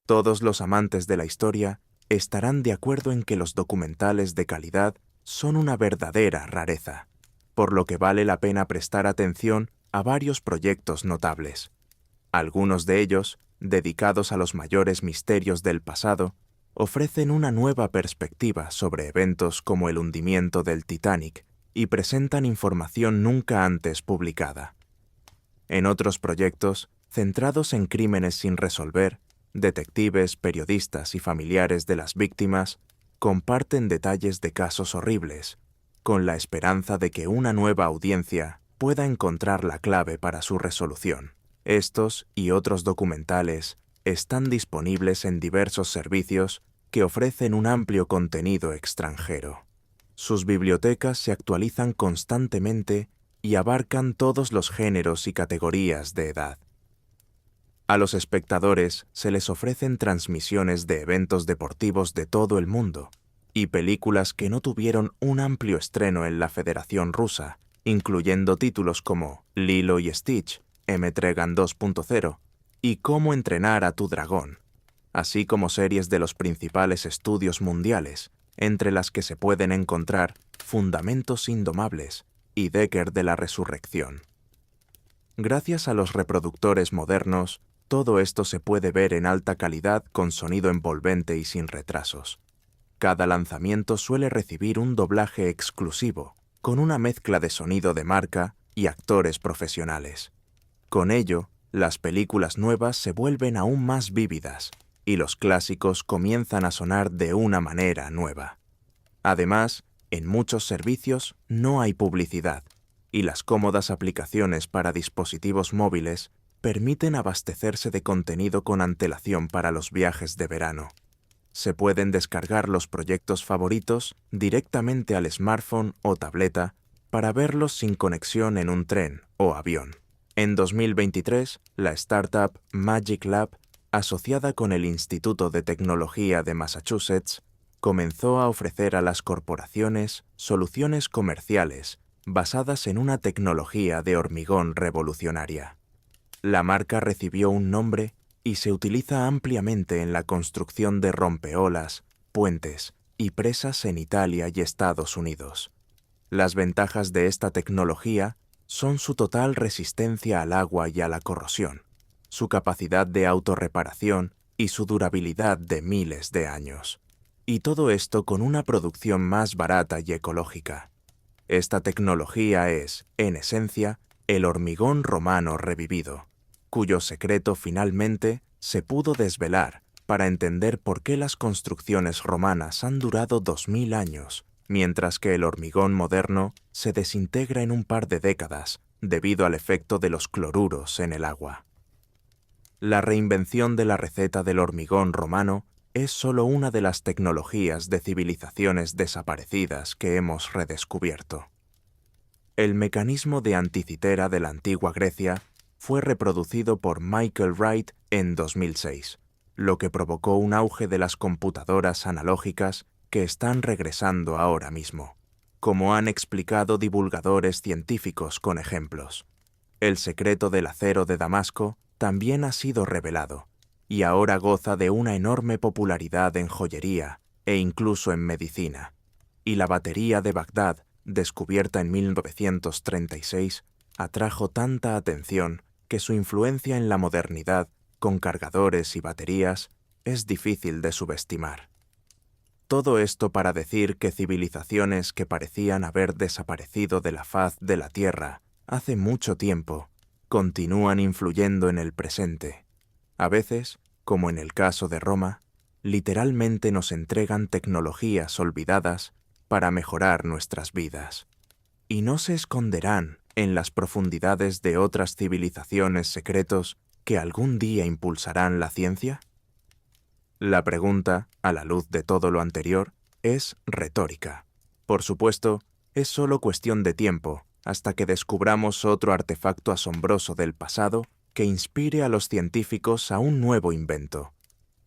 Todos los amantes de la historia estarán de acuerdo en que los documentales de calidad son una verdadera rareza, por lo que vale la pena prestar atención a varios proyectos notables. Algunos de ellos, dedicados a los mayores misterios del pasado, ofrecen una nueva perspectiva sobre eventos como el hundimiento del Titanic y presentan información nunca antes publicada. En otros proyectos, centrados en crímenes sin resolver, detectives, periodistas y familiares de las víctimas comparten detalles de casos horribles, con la esperanza de que una nueva audiencia pueda encontrar la clave para su resolución. Estos y otros documentales están disponibles en diversos servicios que ofrecen un amplio contenido extranjero. Sus bibliotecas se actualizan constantemente y abarcan todos los géneros y categorías de edad. A los espectadores se les ofrecen transmisiones de eventos deportivos de todo el mundo y películas que no tuvieron un amplio estreno en la Federación Rusa, incluyendo títulos como Lilo y Stitch, M-Tregan 2.0 y Cómo entrenar a tu dragón, así como series de los principales estudios mundiales, entre las que se pueden encontrar Fundamentos Indomables y Decker de la Resurrección. Gracias a los reproductores modernos, todo esto se puede ver en alta calidad con sonido envolvente y sin retrasos. Cada lanzamiento suele recibir un doblaje exclusivo, con una mezcla de sonido de marca y actores profesionales. Con ello, las películas nuevas se vuelven aún más vívidas y los clásicos comienzan a sonar de una manera nueva. Además, en muchos servicios no hay publicidad y las cómodas aplicaciones para dispositivos móviles permiten abastecerse de contenido con antelación para los viajes de verano. Se pueden descargar los proyectos favoritos directamente al smartphone o tableta para verlos sin conexión en un tren o avión. En 2023, la startup Magic Lab, asociada con el Instituto de Tecnología de Massachusetts, comenzó a ofrecer a las corporaciones soluciones comerciales basadas en una tecnología de hormigón revolucionaria. La marca recibió un nombre y se utiliza ampliamente en la construcción de rompeolas, puentes y presas en Italia y Estados Unidos. Las ventajas de esta tecnología son su total resistencia al agua y a la corrosión, su capacidad de autorreparación y su durabilidad de miles de años. Y todo esto con una producción más barata y ecológica. Esta tecnología es, en esencia, el hormigón romano revivido, cuyo secreto finalmente se pudo desvelar para entender por qué las construcciones romanas han durado 2000 años, mientras que el hormigón moderno se desintegra en un par de décadas debido al efecto de los cloruros en el agua. La reinvención de la receta del hormigón romano es solo una de las tecnologías de civilizaciones desaparecidas que hemos redescubierto. El mecanismo de anticitera de la antigua Grecia fue reproducido por Michael Wright en 2006, lo que provocó un auge de las computadoras analógicas que están regresando ahora mismo, como han explicado divulgadores científicos con ejemplos. El secreto del acero de Damasco también ha sido revelado, y ahora goza de una enorme popularidad en joyería e incluso en medicina. Y la batería de Bagdad, descubierta en 1936, atrajo tanta atención que su influencia en la modernidad, con cargadores y baterías, es difícil de subestimar. Todo esto para decir que civilizaciones que parecían haber desaparecido de la faz de la Tierra hace mucho tiempo, continúan influyendo en el presente. A veces, como en el caso de Roma, literalmente nos entregan tecnologías olvidadas para mejorar nuestras vidas. Y no se esconderán en las profundidades de otras civilizaciones secretos que algún día impulsarán la ciencia? La pregunta, a la luz de todo lo anterior, es retórica. Por supuesto, es solo cuestión de tiempo hasta que descubramos otro artefacto asombroso del pasado que inspire a los científicos a un nuevo invento.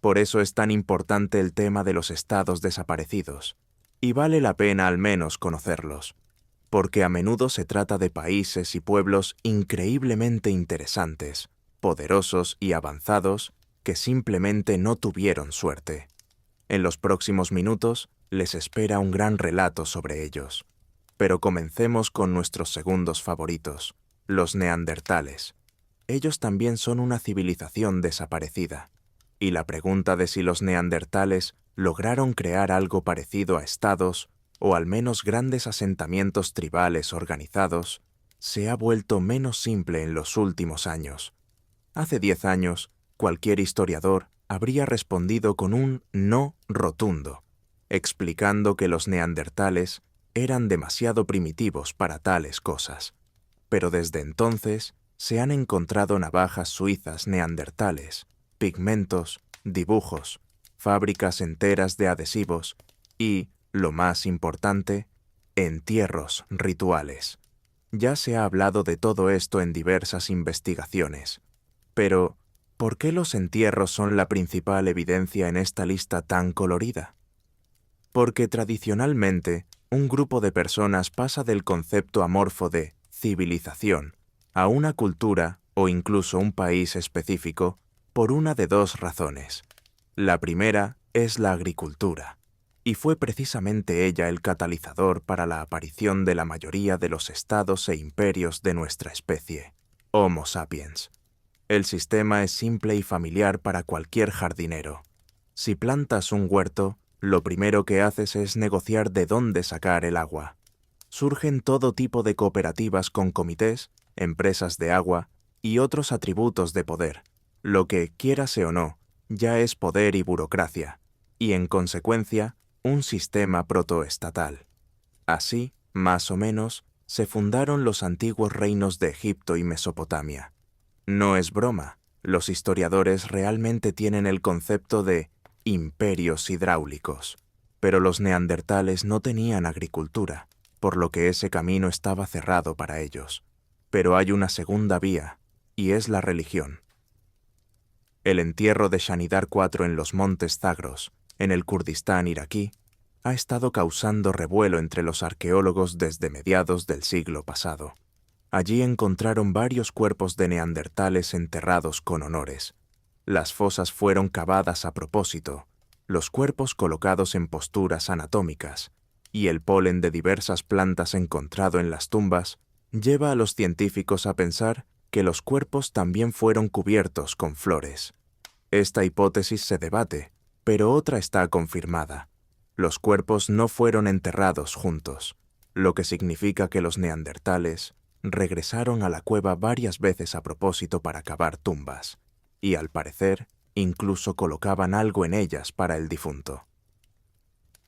Por eso es tan importante el tema de los estados desaparecidos, y vale la pena al menos conocerlos, porque a menudo se trata de países y pueblos increíblemente interesantes, poderosos y avanzados, que simplemente no tuvieron suerte. En los próximos minutos les espera un gran relato sobre ellos. Pero comencemos con nuestros segundos favoritos, los neandertales. Ellos también son una civilización desaparecida. Y la pregunta de si los neandertales lograron crear algo parecido a estados, o al menos grandes asentamientos tribales organizados, se ha vuelto menos simple en los últimos años. Hace 10 años, cualquier historiador habría respondido con un no rotundo, explicando que los neandertales eran demasiado primitivos para tales cosas. Pero desde entonces se han encontrado navajas suizas neandertales, pigmentos, dibujos, fábricas enteras de adhesivos y, lo más importante, entierros rituales. Ya se ha hablado de todo esto en diversas investigaciones. Pero, ¿por qué los entierros son la principal evidencia en esta lista tan colorida? Porque tradicionalmente, un grupo de personas pasa del concepto amorfo de civilización a una cultura o incluso un país específico por una de dos razones. La primera es la agricultura, y fue precisamente ella el catalizador para la aparición de la mayoría de los estados e imperios de nuestra especie, Homo sapiens. El sistema es simple y familiar para cualquier jardinero. Si plantas un huerto, lo primero que haces es negociar de dónde sacar el agua. Surgen todo tipo de cooperativas con comités, empresas de agua y otros atributos de poder. Lo que, quiérase o no, ya es poder y burocracia, y en consecuencia, un sistema protoestatal. Así, más o menos, se fundaron los antiguos reinos de Egipto y Mesopotamia. No es broma, los historiadores realmente tienen el concepto de imperios hidráulicos, pero los neandertales no tenían agricultura, por lo que ese camino estaba cerrado para ellos. Pero hay una segunda vía, y es la religión. El entierro de Shanidar IV en los montes Zagros, en el Kurdistán iraquí, ha estado causando revuelo entre los arqueólogos desde mediados del siglo pasado. Allí encontraron varios cuerpos de neandertales enterrados con honores. Las fosas fueron cavadas a propósito, los cuerpos colocados en posturas anatómicas, y el polen de diversas plantas encontrado en las tumbas lleva a los científicos a pensar que los cuerpos también fueron cubiertos con flores. Esta hipótesis se debate, pero otra está confirmada. Los cuerpos no fueron enterrados juntos, lo que significa que los neandertales regresaron a la cueva varias veces a propósito para cavar tumbas, y al parecer incluso colocaban algo en ellas para el difunto.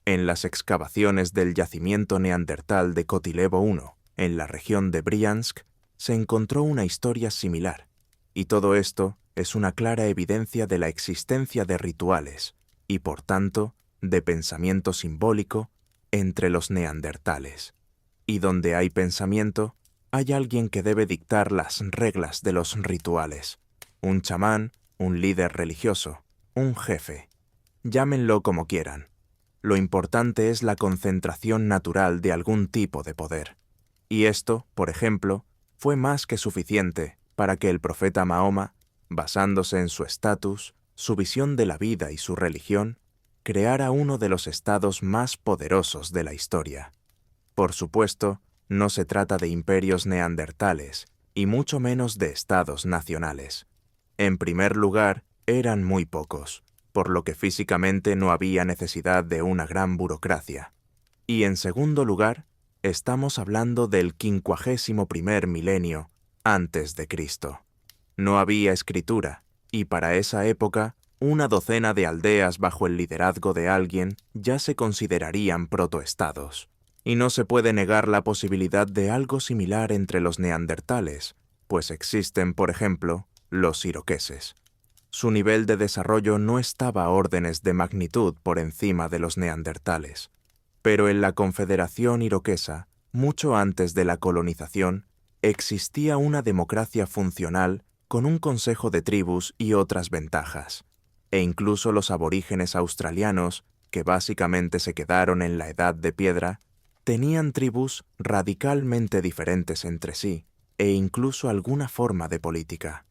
En las excavaciones del yacimiento neandertal de Kotilevo I, en la región de Briansk, se encontró una historia similar, y todo esto es una clara evidencia de la existencia de rituales, y por tanto, de pensamiento simbólico entre los neandertales. Y donde hay pensamiento, hay alguien que debe dictar las reglas de los rituales. Un chamán, un líder religioso, un jefe. Llámenlo como quieran. Lo importante es la concentración natural de algún tipo de poder. Y esto, por ejemplo, fue más que suficiente para que el profeta Mahoma, basándose en su estatus, su visión de la vida y su religión, creara uno de los estados más poderosos de la historia. Por supuesto, no se trata de imperios neandertales, y mucho menos de estados nacionales. En primer lugar, eran muy pocos, por lo que físicamente no había necesidad de una gran burocracia. Y en segundo lugar, estamos hablando del 51º milenio antes de Cristo. No había escritura, y para esa época, una docena de aldeas bajo el liderazgo de alguien ya se considerarían protoestados. Y no se puede negar la posibilidad de algo similar entre los neandertales, pues existen, por ejemplo, los iroqueses. Su nivel de desarrollo no estaba a órdenes de magnitud por encima de los neandertales. Pero en la Confederación Iroquesa, mucho antes de la colonización, existía una democracia funcional con un consejo de tribus y otras ventajas. E incluso los aborígenes australianos, que básicamente se quedaron en la Edad de Piedra, tenían tribus radicalmente diferentes entre sí, e incluso alguna forma de política.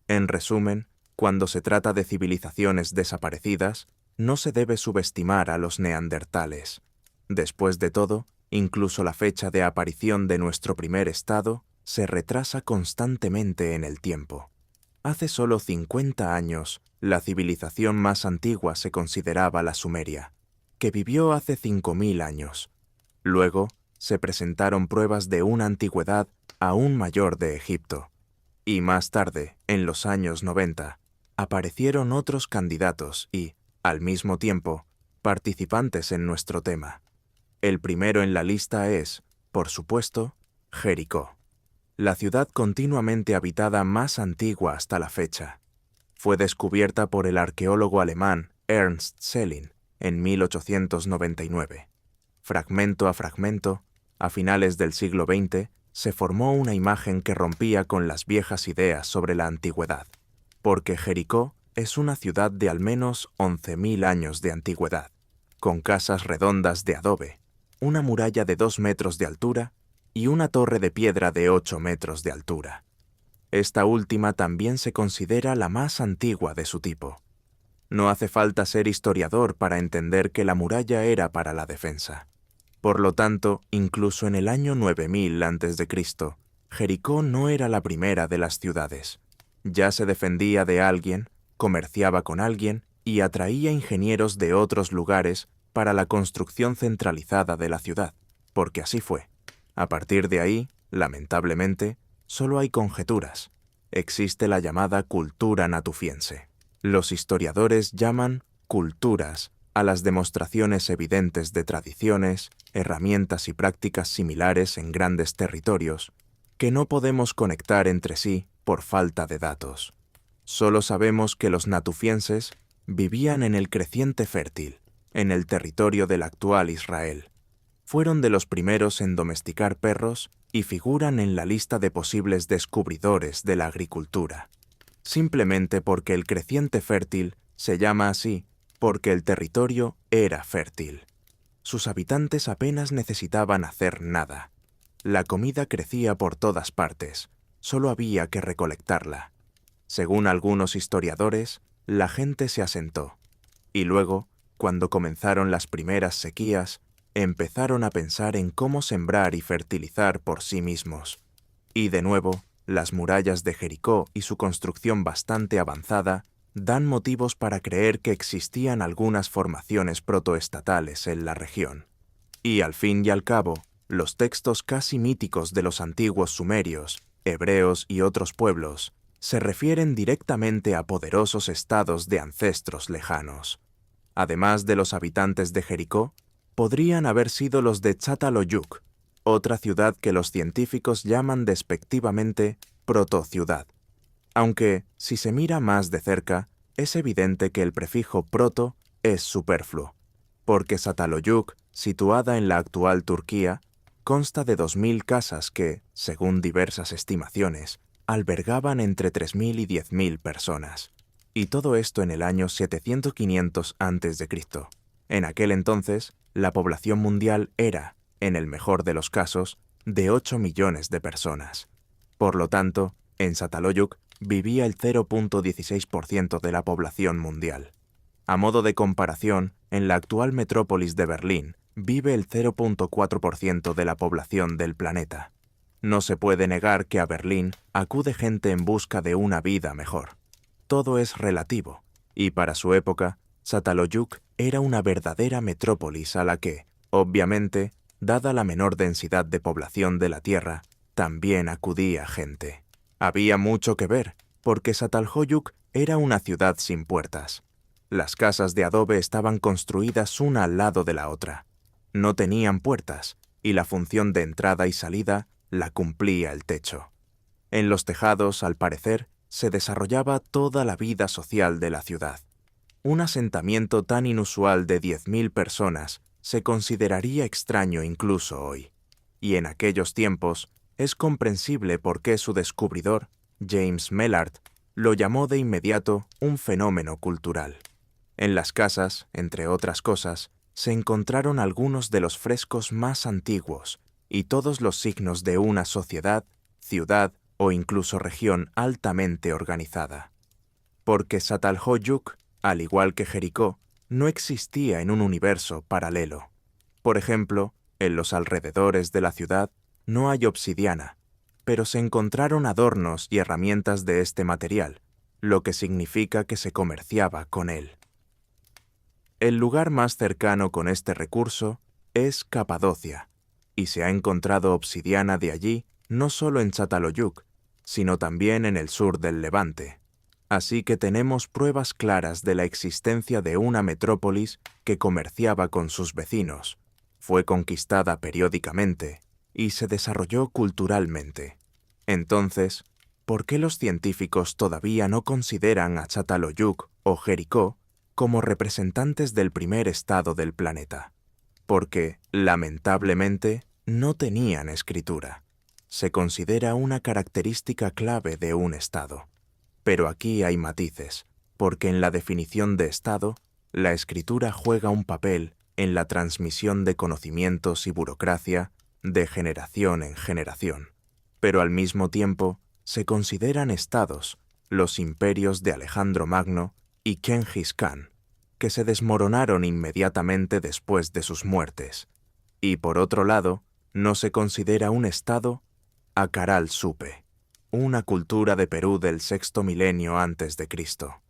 En resumen, Cuando se trata de civilizaciones desaparecidas, no se debe subestimar a los neandertales. Después de todo, incluso la fecha de aparición de nuestro primer estado se retrasa constantemente en el tiempo. Hace solo 50 años, la civilización más antigua se consideraba la Sumeria, que vivió hace 5000 años. Luego, se presentaron pruebas de una antigüedad aún mayor de Egipto. Y más tarde, en los años 90, aparecieron otros candidatos y, al mismo tiempo, participantes en nuestro tema. El primero en la lista es, por supuesto, Jericó, la ciudad continuamente habitada más antigua hasta la fecha. Fue descubierta por el arqueólogo alemán Ernst Selin en 1899. Fragmento a fragmento, a finales del siglo XX, se formó una imagen que rompía con las viejas ideas sobre la antigüedad, porque Jericó es una ciudad de al menos 11.000 años de antigüedad, con casas redondas de adobe, una muralla de 2 metros de altura y una torre de piedra de 8 metros de altura. Esta última también se considera la más antigua de su tipo. No hace falta ser historiador para entender que la muralla era para la defensa. Por lo tanto, incluso en el año 9000 a.C., Jericó no era la primera de las ciudades. Ya se defendía de alguien, comerciaba con alguien y atraía ingenieros de otros lugares para la construcción centralizada de la ciudad, porque así fue. A partir de ahí, lamentablemente, solo hay conjeturas. Existe la llamada cultura natufiense. Los historiadores llaman culturas a las demostraciones evidentes de tradiciones, herramientas y prácticas similares en grandes territorios, que no podemos conectar entre sí por falta de datos. Solo sabemos que los natufienses vivían en el creciente fértil, en el territorio del actual Israel. Fueron de los primeros en domesticar perros y figuran en la lista de posibles descubridores de la agricultura. Simplemente porque el creciente fértil se llama así porque el territorio era fértil. Sus habitantes apenas necesitaban hacer nada. La comida crecía por todas partes, solo había que recolectarla. Según algunos historiadores, la gente se asentó. Y luego, cuando comenzaron las primeras sequías, empezaron a pensar en cómo sembrar y fertilizar por sí mismos. Y de nuevo, las murallas de Jericó y su construcción bastante avanzada dan motivos para creer que existían algunas formaciones protoestatales en la región. Y al fin y al cabo, los textos casi míticos de los antiguos sumerios, hebreos y otros pueblos se refieren directamente a poderosos estados de ancestros lejanos. Además de los habitantes de Jericó, podrían haber sido los de Çatalhöyük, otra ciudad que los científicos llaman despectivamente protociudad. Aunque, si se mira más de cerca, es evidente que el prefijo proto es superfluo, porque Çatalhöyük, situada en la actual Turquía, consta de 2000 casas que, según diversas estimaciones, albergaban entre 3000 y 10.000 personas. Y todo esto en el año 700-500 a.C. En aquel entonces, la población mundial era, en el mejor de los casos, de 8 millones de personas. Por lo tanto, en Çatalhöyük vivía el 0.16% de la población mundial. A modo de comparación, en la actual metrópolis de Berlín vive el 0.4% de la población del planeta. No se puede negar que a Berlín acude gente en busca de una vida mejor. Todo es relativo, y para su época, Çatalhöyük era una verdadera metrópolis a la que, obviamente, dada la menor densidad de población de la Tierra, también acudía gente. Había mucho que ver, porque Çatalhöyük era una ciudad sin puertas. Las casas de adobe estaban construidas una al lado de la otra. No tenían puertas, y la función de entrada y salida la cumplía el techo. En los tejados, al parecer, se desarrollaba toda la vida social de la ciudad. Un asentamiento tan inusual de 10.000 personas se consideraría extraño incluso hoy. Y en aquellos tiempos, es comprensible por qué su descubridor, James Mellard, lo llamó de inmediato un fenómeno cultural. En las casas, entre otras cosas, se encontraron algunos de los frescos más antiguos y todos los signos de una sociedad, ciudad o incluso región altamente organizada. porque Çatalhöyük, al igual que Jericó, no existía en un universo paralelo. Por ejemplo, en los alrededores de la ciudad no hay obsidiana, pero se encontraron adornos y herramientas de este material, lo que significa que se comerciaba con él. El lugar más cercano con este recurso es Capadocia, y se ha encontrado obsidiana de allí no solo en Çatalhöyük, sino también en el sur del Levante. Así que tenemos pruebas claras de la existencia de una metrópolis que comerciaba con sus vecinos, fue conquistada periódicamente y se desarrolló culturalmente. Entonces, ¿por qué los científicos todavía no consideran a Çatalhöyük o Jericó como representantes del primer estado del planeta? Porque, lamentablemente, no tenían escritura. Se considera una característica clave de un estado. Pero aquí hay matices, porque en la definición de estado, la escritura juega un papel en la transmisión de conocimientos y burocracia de generación en generación. Pero al mismo tiempo, se consideran estados los imperios de Alejandro Magno y Genghis Khan, que se desmoronaron inmediatamente después de sus muertes. Y por otro lado, no se considera un estado a Caral Supe, una cultura de Perú del sexto milenio antes de Cristo.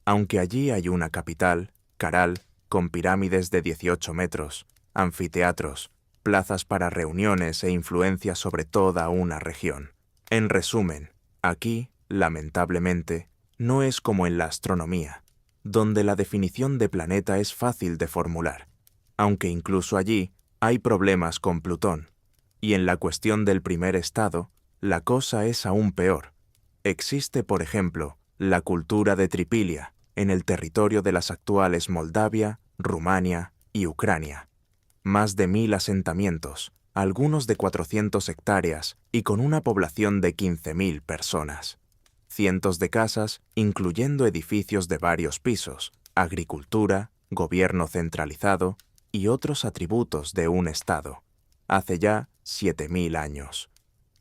Aunque allí hay una capital, Caral, con pirámides de 18 metros, anfiteatros, plazas para reuniones e influencia sobre toda una región. En resumen, aquí, lamentablemente, no es como en la astronomía, donde la definición de planeta es fácil de formular, aunque incluso allí hay problemas con Plutón. Y en la cuestión del primer estado, la cosa es aún peor. Existe, por ejemplo, la cultura de Tripilia, en el territorio de las actuales Moldavia, Rumania y Ucrania. Más de 1000 asentamientos, algunos de 400 hectáreas y con una población de 15.000 personas. Cientos de casas, incluyendo edificios de varios pisos, agricultura, gobierno centralizado y otros atributos de un estado. Hace ya 7.000 años.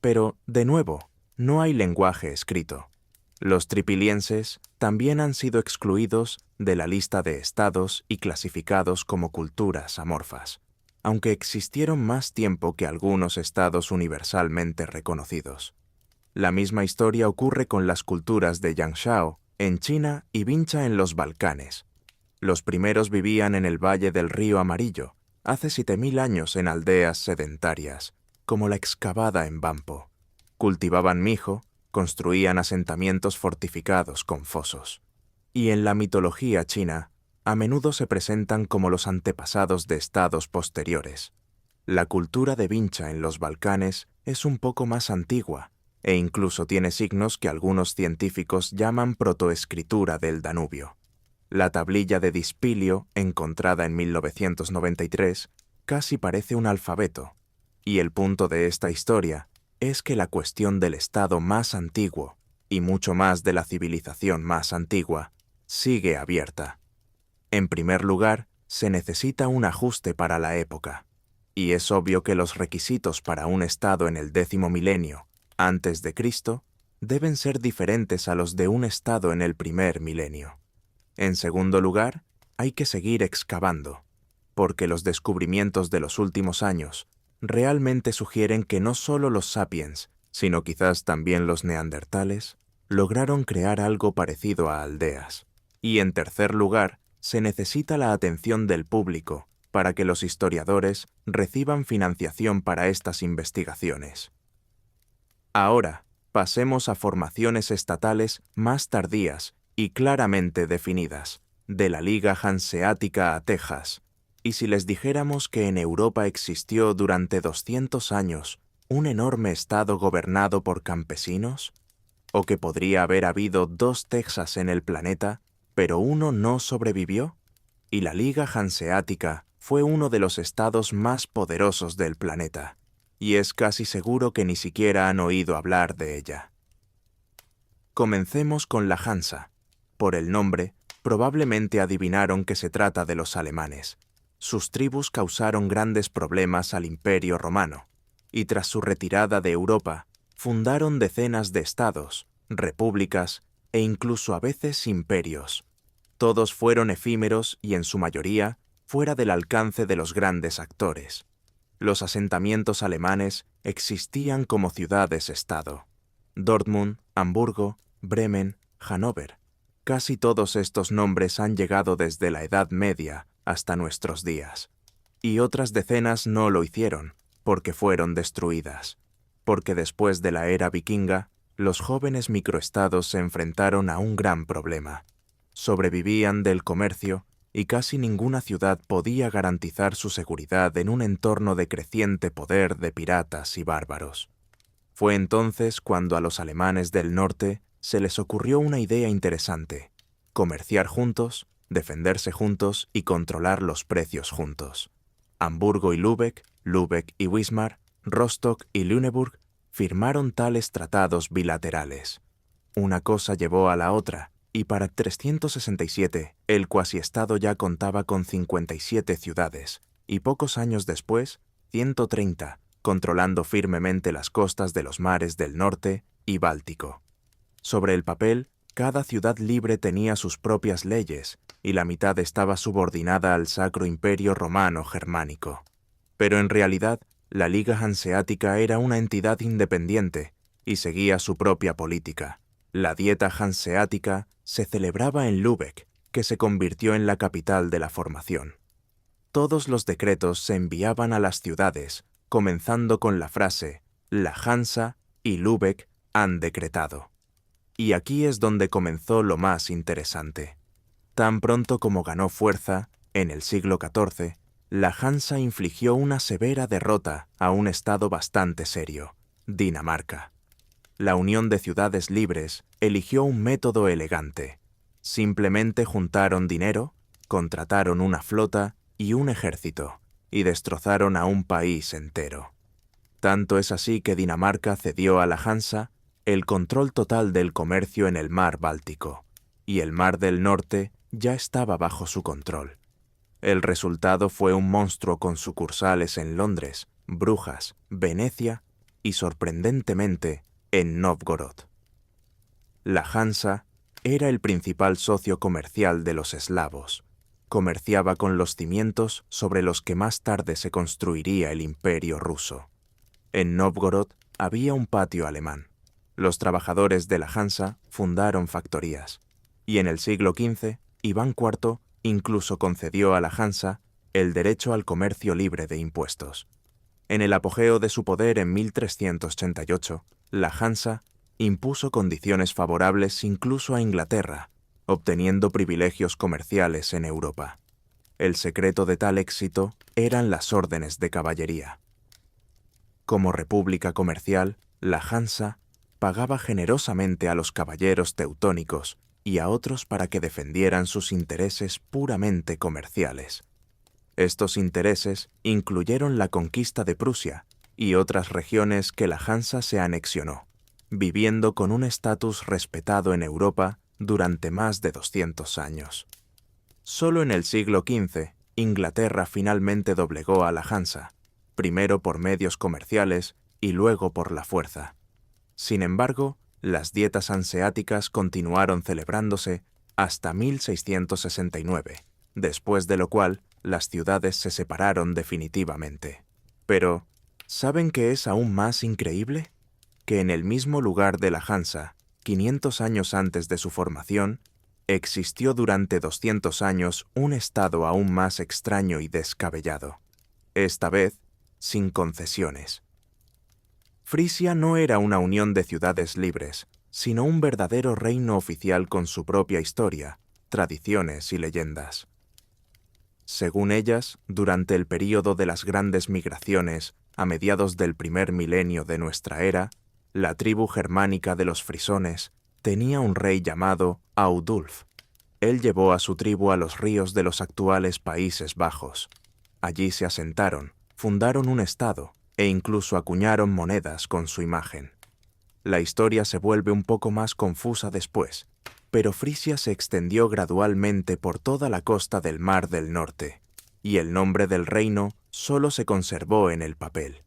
Pero, de nuevo, no hay lenguaje escrito. Los tripilienses también han sido excluidos de la lista de estados y clasificados como culturas amorfas, aunque existieron más tiempo que algunos estados universalmente reconocidos. La misma historia ocurre con las culturas de Yangshao, en China, y Vincha en los Balcanes. Los primeros vivían en el valle del río Amarillo, hace 7.000 años en aldeas sedentarias, como la excavada en Bampo. Cultivaban mijo, construían asentamientos fortificados con fosos. Y en la mitología china, a menudo se presentan como los antepasados de estados posteriores. La cultura de Vincha en los Balcanes es un poco más antigua, e incluso tiene signos que algunos científicos llaman protoescritura del Danubio. La tablilla de Dispilio, encontrada en 1993, casi parece un alfabeto, y el punto de esta historia es que la cuestión del estado más antiguo, y mucho más de la civilización más antigua, sigue abierta. En primer lugar, se necesita un ajuste para la época, y es obvio que los requisitos para un estado en el 10º milenio antes de Cristo deben ser diferentes a los de un estado en el primer milenio. En segundo lugar, hay que seguir excavando, porque los descubrimientos de los últimos años realmente sugieren que no solo los sapiens, sino quizás también los neandertales, lograron crear algo parecido a aldeas. Y en tercer lugar, se necesita la atención del público para que los historiadores reciban financiación para estas investigaciones. Ahora, pasemos a formaciones estatales más tardías y claramente definidas, de la Liga Hanseática a Texas. ¿Y si les dijéramos que en Europa existió durante 200 años un enorme estado gobernado por campesinos? ¿O que podría haber habido 2 Texas en el planeta, pero uno no sobrevivió? Y la Liga Hanseática fue uno de los estados más poderosos del planeta, y es casi seguro que ni siquiera han oído hablar de ella. Comencemos con la Hansa. Por el nombre, probablemente adivinaron que se trata de los alemanes. Sus tribus causaron grandes problemas al Imperio Romano, y tras su retirada de Europa, fundaron decenas de estados, repúblicas e incluso a veces imperios. Todos fueron efímeros y en su mayoría fuera del alcance de los grandes actores. Los asentamientos alemanes existían como ciudades-estado. Dortmund, Hamburgo, Bremen, Hannover. Casi todos estos nombres han llegado desde la Edad Media hasta nuestros días. Y otras decenas no lo hicieron, porque fueron destruidas. Porque después de la era vikinga, los jóvenes microestados se enfrentaron a un gran problema. Sobrevivían del comercio y casi ninguna ciudad podía garantizar su seguridad en un entorno de creciente poder de piratas y bárbaros. Fue entonces cuando a los alemanes del norte se les ocurrió una idea interesante: comerciar juntos, defenderse juntos y controlar los precios juntos. Hamburgo y Lübeck, Lübeck y Wismar, Rostock y Lüneburg firmaron tales tratados bilaterales. Una cosa llevó a la otra, y para 367 el cuasiestado ya contaba con 57 ciudades, y pocos años después, 130, controlando firmemente las costas de los mares del norte y Báltico. Sobre el papel, cada ciudad libre tenía sus propias leyes, y la mitad estaba subordinada al Sacro Imperio Romano Germánico. Pero en realidad, la Liga Hanseática era una entidad independiente y seguía su propia política. La Dieta Hanseática se celebraba en Lübeck, que se convirtió en la capital de la formación. Todos los decretos se enviaban a las ciudades, comenzando con la frase «La Hansa y Lübeck han decretado». Y aquí es donde comenzó lo más interesante. Tan pronto como ganó fuerza, en el siglo XIV, la Hansa infligió una severa derrota a un estado bastante serio, Dinamarca. La Unión de Ciudades Libres eligió un método elegante. Simplemente juntaron dinero, contrataron una flota y un ejército, y destrozaron a un país entero. Tanto es así que Dinamarca cedió a la Hansa el control total del comercio en el mar Báltico, y el mar del norte ya estaba bajo su control. El resultado fue un monstruo con sucursales en Londres, Brujas, Venecia y, sorprendentemente, en Novgorod. La Hansa era el principal socio comercial de los eslavos. Comerciaba con los cimientos sobre los que más tarde se construiría el Imperio ruso. En Novgorod había un patio alemán. Los trabajadores de la Hansa fundaron factorías, y en el siglo XV, Iván IV incluso concedió a la Hansa el derecho al comercio libre de impuestos. En el apogeo de su poder en 1388, la Hansa impuso condiciones favorables incluso a Inglaterra, obteniendo privilegios comerciales en Europa. El secreto de tal éxito eran las órdenes de caballería. Como república comercial, la Hansa pagaba generosamente a los caballeros teutónicos y a otros para que defendieran sus intereses puramente comerciales. Estos intereses incluyeron la conquista de Prusia y otras regiones que la Hansa se anexionó, viviendo con un estatus respetado en Europa durante más de 200 años. Solo en el siglo XV, Inglaterra finalmente doblegó a la Hansa, primero por medios comerciales y luego por la fuerza. Sin embargo, las dietas hanseáticas continuaron celebrándose hasta 1669, después de lo cual las ciudades se separaron definitivamente. Pero, ¿saben qué es aún más increíble? Que en el mismo lugar de la Hansa, 500 años antes de su formación, existió durante 200 años un estado aún más extraño y descabellado. Esta vez, sin concesiones. Frisia no era una unión de ciudades libres, sino un verdadero reino oficial con su propia historia, tradiciones y leyendas. Según ellas, durante el período de las grandes migraciones, a mediados del primer milenio de nuestra era, la tribu germánica de los frisones tenía un rey llamado Audulf. Él llevó a su tribu a los ríos de los actuales Países Bajos. Allí se asentaron, fundaron un estado e incluso acuñaron monedas con su imagen. La historia se vuelve un poco más confusa después, pero Frisia se extendió gradualmente por toda la costa del Mar del Norte, y el nombre del reino solo se conservó en el papel.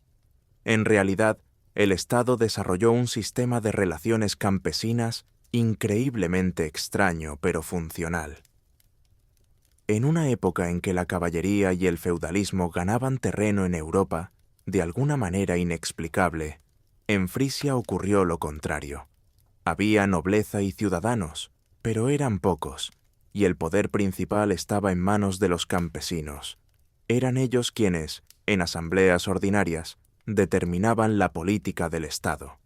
En realidad, el Estado desarrolló un sistema de relaciones campesinas increíblemente extraño pero funcional. En una época en que la caballería y el feudalismo ganaban terreno en Europa, de alguna manera inexplicable, en Frisia ocurrió lo contrario. Había nobleza y ciudadanos, pero eran pocos, y el poder principal estaba en manos de los campesinos. Eran ellos quienes, en asambleas ordinarias, determinaban la política del Estado.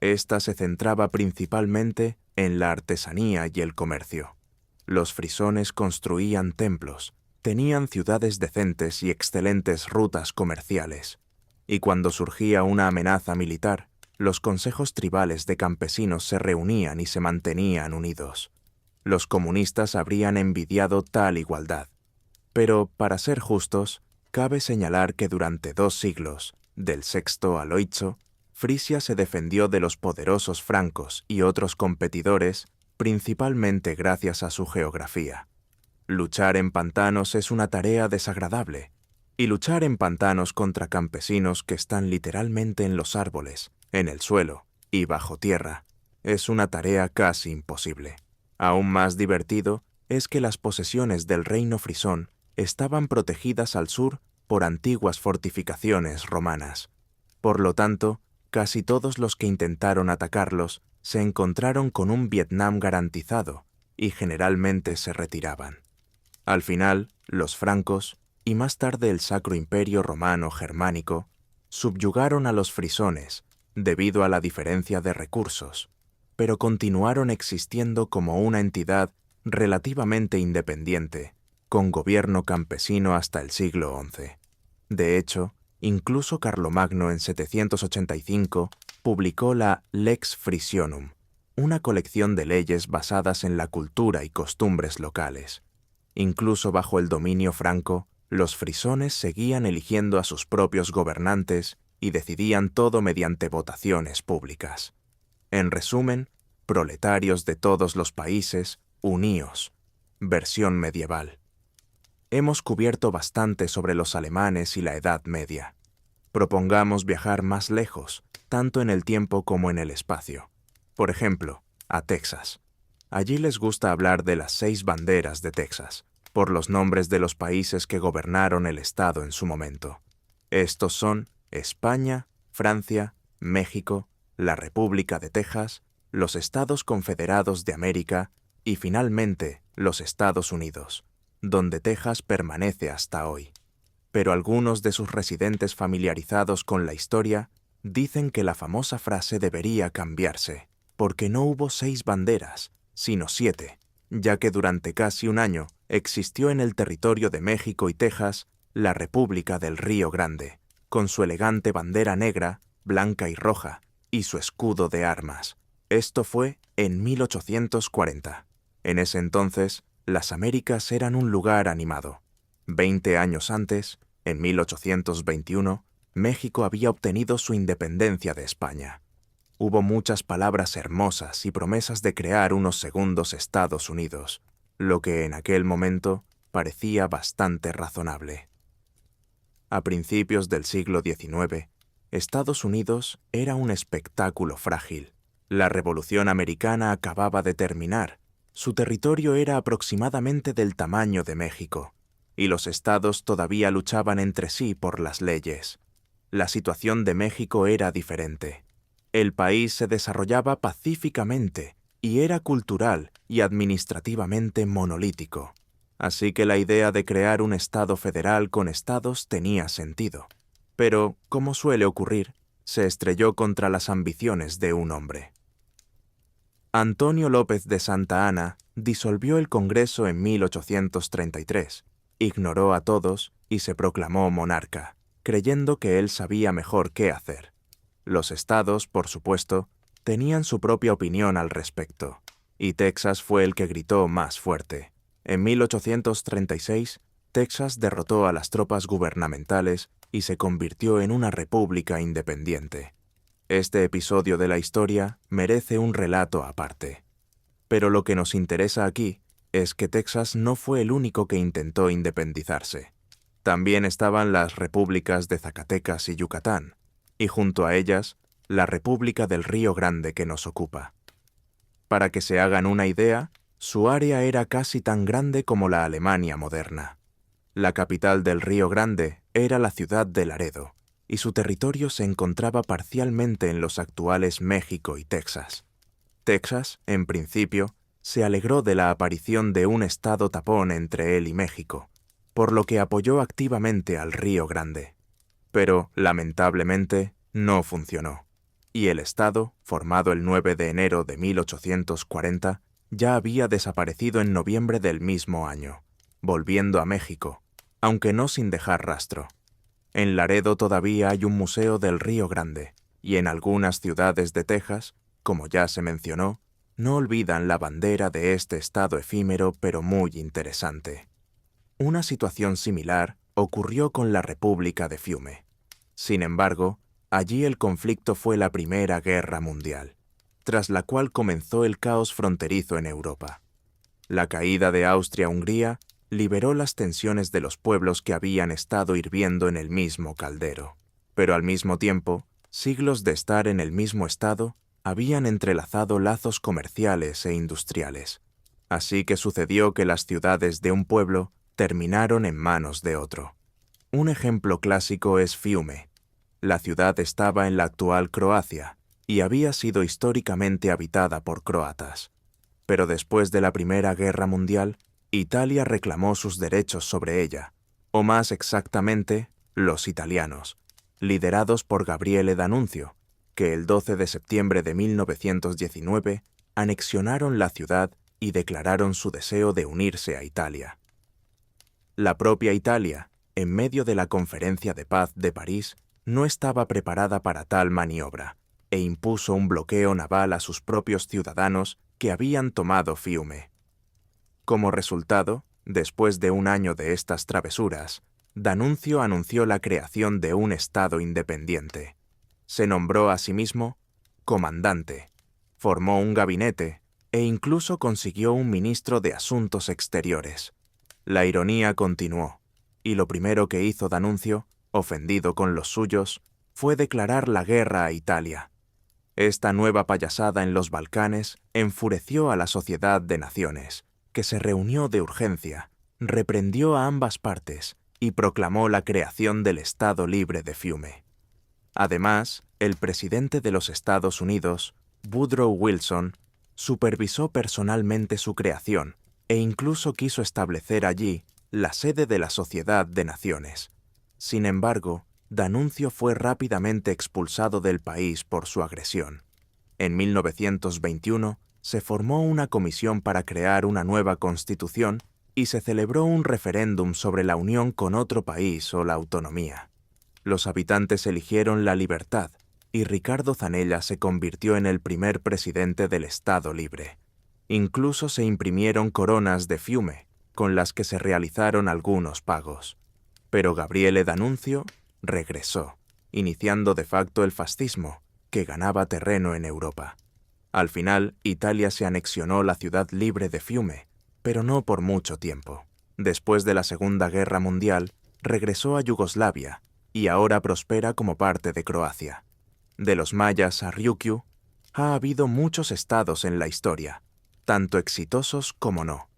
Esta se centraba principalmente en la artesanía y el comercio. Los frisones construían templos, tenían ciudades decentes y excelentes rutas comerciales. Y cuando surgía una amenaza militar, los consejos tribales de campesinos se reunían y se mantenían unidos. Los comunistas habrían envidiado tal igualdad. Pero, para ser justos, cabe señalar que durante 2 siglos, del VI al VIII, Frisia se defendió de los poderosos francos y otros competidores, principalmente gracias a su geografía. Luchar en pantanos es una tarea desagradable, y luchar en pantanos contra campesinos que están literalmente en los árboles, en el suelo y bajo tierra, es una tarea casi imposible. Aún más divertido es que las posesiones del reino frisón estaban protegidas al sur por antiguas fortificaciones romanas. Por lo tanto, casi todos los que intentaron atacarlos se encontraron con un Vietnam garantizado y generalmente se retiraban. Al final, los francos, y más tarde el Sacro Imperio Romano Germánico, subyugaron a los frisones debido a la diferencia de recursos, pero continuaron existiendo como una entidad relativamente independiente, con gobierno campesino hasta el siglo XI. De hecho, incluso Carlomagno en 785 publicó la Lex Frisionum, una colección de leyes basadas en la cultura y costumbres locales. Incluso bajo el dominio franco, los frisones seguían eligiendo a sus propios gobernantes y decidían todo mediante votaciones públicas. En resumen, proletarios de todos los países, uníos. Versión medieval. Hemos cubierto bastante sobre los alemanes y la Edad Media. Propongamos viajar más lejos, tanto en el tiempo como en el espacio. Por ejemplo, a Texas. Allí les gusta hablar de las 6 banderas de Texas, por los nombres de los países que gobernaron el estado en su momento. Estos son España, Francia, México, la República de Texas, los Estados Confederados de América y, finalmente, los Estados Unidos, donde Texas permanece hasta hoy. Pero algunos de sus residentes familiarizados con la historia dicen que la famosa frase debería cambiarse, porque no hubo 6 banderas, sino 7, ya que durante casi un año existió en el territorio de México y Texas la República del Río Grande, con su elegante bandera negra, blanca y roja, y su escudo de armas. Esto fue en 1840. En ese entonces, las Américas eran un lugar animado. 20 años antes, en 1821, México había obtenido su independencia de España. Hubo muchas palabras hermosas y promesas de crear unos segundos Estados Unidos, lo que en aquel momento parecía bastante razonable. A principios del siglo XIX, Estados Unidos era un espectáculo frágil. La Revolución Americana acababa de terminar. Su territorio era aproximadamente del tamaño de México, y los estados todavía luchaban entre sí por las leyes. La situación de México era diferente. El país se desarrollaba pacíficamente y era cultural y administrativamente monolítico. Así que la idea de crear un estado federal con estados tenía sentido. Pero, como suele ocurrir, se estrelló contra las ambiciones de un hombre. Antonio López de Santa Anna disolvió el Congreso en 1833, ignoró a todos y se proclamó monarca, creyendo que él sabía mejor qué hacer. Los estados, por supuesto, tenían su propia opinión al respecto, y Texas fue el que gritó más fuerte. En 1836, Texas derrotó a las tropas gubernamentales y se convirtió en una república independiente. Este episodio de la historia merece un relato aparte. Pero lo que nos interesa aquí es que Texas no fue el único que intentó independizarse. También estaban las repúblicas de Zacatecas y Yucatán, y junto a ellas, la República del Río Grande que nos ocupa. Para que se hagan una idea, su área era casi tan grande como la Alemania moderna. La capital del Río Grande era la ciudad de Laredo, y su territorio se encontraba parcialmente en los actuales México y Texas. Texas, en principio, se alegró de la aparición de un estado tapón entre él y México, por lo que apoyó activamente al Río Grande. Pero, lamentablemente, no funcionó, y el estado, formado el 9 de enero de 1840, ya había desaparecido en noviembre del mismo año, volviendo a México, aunque no sin dejar rastro. En Laredo todavía hay un museo del Río Grande, y en algunas ciudades de Texas, como ya se mencionó, no olvidan la bandera de este estado efímero pero muy interesante. Una situación similar ocurrió con la República de Fiume. Sin embargo, allí el conflicto fue la Primera Guerra Mundial, tras la cual comenzó el caos fronterizo en Europa. La caída de Austria-Hungría liberó las tensiones de los pueblos que habían estado hirviendo en el mismo caldero. Pero al mismo tiempo, siglos de estar en el mismo estado habían entrelazado lazos comerciales e industriales. Así que sucedió que las ciudades de un pueblo terminaron en manos de otro. Un ejemplo clásico es Fiume. La ciudad estaba en la actual Croacia y había sido históricamente habitada por croatas. Pero después de la Primera Guerra Mundial, Italia reclamó sus derechos sobre ella, o más exactamente, los italianos, liderados por Gabriele D'Annunzio, que el 12 de septiembre de 1919 anexionaron la ciudad y declararon su deseo de unirse a Italia. La propia Italia, en medio de la Conferencia de Paz de París, no estaba preparada para tal maniobra, e impuso un bloqueo naval a sus propios ciudadanos que habían tomado Fiume. Como resultado, después de un año de estas travesuras, D'Annunzio anunció la creación de un Estado independiente. Se nombró a sí mismo comandante, formó un gabinete e incluso consiguió un ministro de Asuntos Exteriores. La ironía continuó, y lo primero que hizo D'Annunzio, ofendido con los suyos, fue declarar la guerra a Italia. Esta nueva payasada en los Balcanes enfureció a la Sociedad de Naciones, que se reunió de urgencia, reprendió a ambas partes y proclamó la creación del Estado Libre de Fiume. Además, el presidente de los Estados Unidos, Woodrow Wilson, supervisó personalmente su creación e incluso quiso establecer allí la sede de la Sociedad de Naciones. Sin embargo, D'Annunzio fue rápidamente expulsado del país por su agresión. En 1921 se formó una comisión para crear una nueva constitución y se celebró un referéndum sobre la unión con otro país o la autonomía. Los habitantes eligieron la libertad y Ricardo Zanella se convirtió en el primer presidente del Estado Libre. Incluso se imprimieron coronas de Fiume, con las que se realizaron algunos pagos. Pero Gabriele D'Annunzio regresó, iniciando de facto el fascismo, que ganaba terreno en Europa. Al final, Italia se anexionó la ciudad libre de Fiume, pero no por mucho tiempo. Después de la Segunda Guerra Mundial, regresó a Yugoslavia y ahora prospera como parte de Croacia. De los mayas a Ryukyu, ha habido muchos estados en la historia, tanto exitosos como no.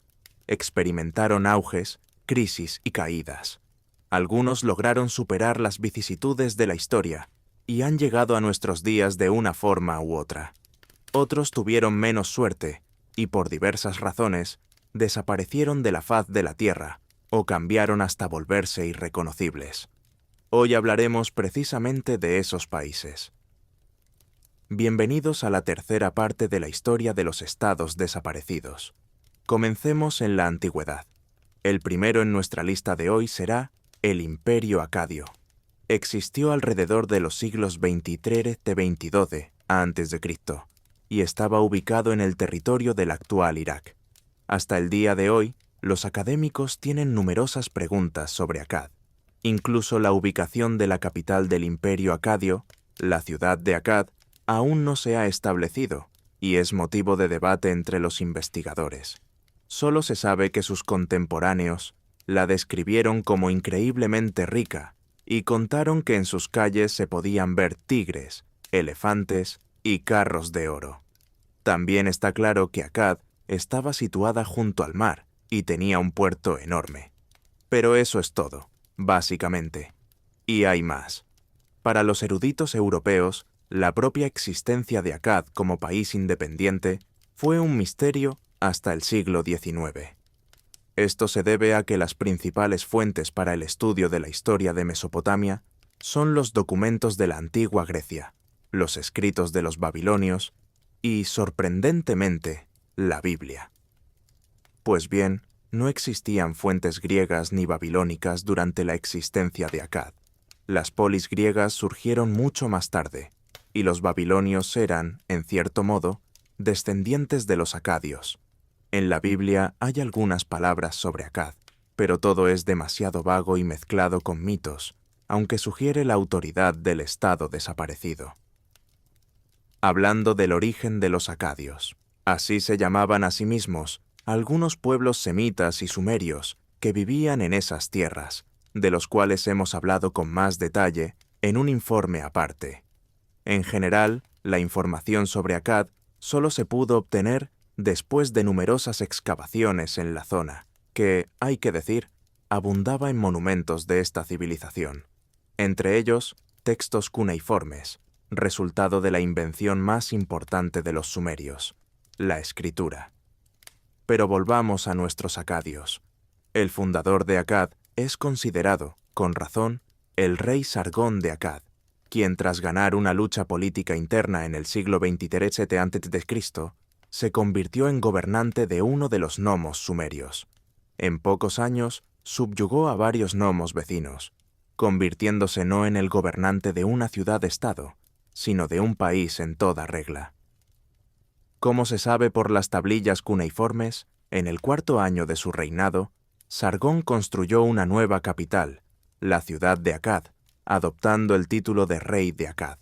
Experimentaron auges, crisis y caídas. Algunos lograron superar las vicisitudes de la historia y han llegado a nuestros días de una forma u otra. Otros tuvieron menos suerte y, por diversas razones, desaparecieron de la faz de la tierra o cambiaron hasta volverse irreconocibles. Hoy hablaremos precisamente de esos países. Bienvenidos a la tercera parte de la historia de los estados desaparecidos. Comencemos en la antigüedad. El primero en nuestra lista de hoy será el Imperio Acadio. Existió alrededor de los siglos 23-22 a.C. y estaba ubicado en el territorio del actual Irak. Hasta el día de hoy, los académicos tienen numerosas preguntas sobre Akkad. Incluso la ubicación de la capital del Imperio Acadio, la ciudad de Akkad, aún no se ha establecido y es motivo de debate entre los investigadores. Solo se sabe que sus contemporáneos la describieron como increíblemente rica y contaron que en sus calles se podían ver tigres, elefantes y carros de oro. También está claro que Akkad estaba situada junto al mar y tenía un puerto enorme. Pero eso es todo, básicamente. Y hay más. Para los eruditos europeos, la propia existencia de Akkad como país independiente fue un misterio hasta el siglo XIX. Esto se debe a que las principales fuentes para el estudio de la historia de Mesopotamia son los documentos de la antigua Grecia, los escritos de los babilonios y, sorprendentemente, la Biblia. Pues bien, no existían fuentes griegas ni babilónicas durante la existencia de Akkad. Las polis griegas surgieron mucho más tarde, y los babilonios eran, en cierto modo, descendientes de los acadios. En la Biblia hay algunas palabras sobre Akkad, pero todo es demasiado vago y mezclado con mitos, aunque sugiere la autoridad del estado desaparecido. Hablando del origen de los acadios, así se llamaban a sí mismos algunos pueblos semitas y sumerios que vivían en esas tierras, de los cuales hemos hablado con más detalle en un informe aparte. En general, la información sobre Akkad solo se pudo obtener después de numerosas excavaciones en la zona, que, hay que decir, abundaba en monumentos de esta civilización, entre ellos textos cuneiformes, resultado de la invención más importante de los sumerios, la escritura. Pero volvamos a nuestros acadios. El fundador de Akkad es considerado, con razón, el rey Sargón de Akkad, quien tras ganar una lucha política interna en el siglo XXIII a.C., se convirtió en gobernante de uno de los nomos sumerios. En pocos años, subyugó a varios nomos vecinos, convirtiéndose no en el gobernante de una ciudad-estado, sino de un país en toda regla. Como se sabe por las tablillas cuneiformes, en el 4º año de su reinado, Sargón construyó una nueva capital, la ciudad de Akkad, adoptando el título de rey de Akkad.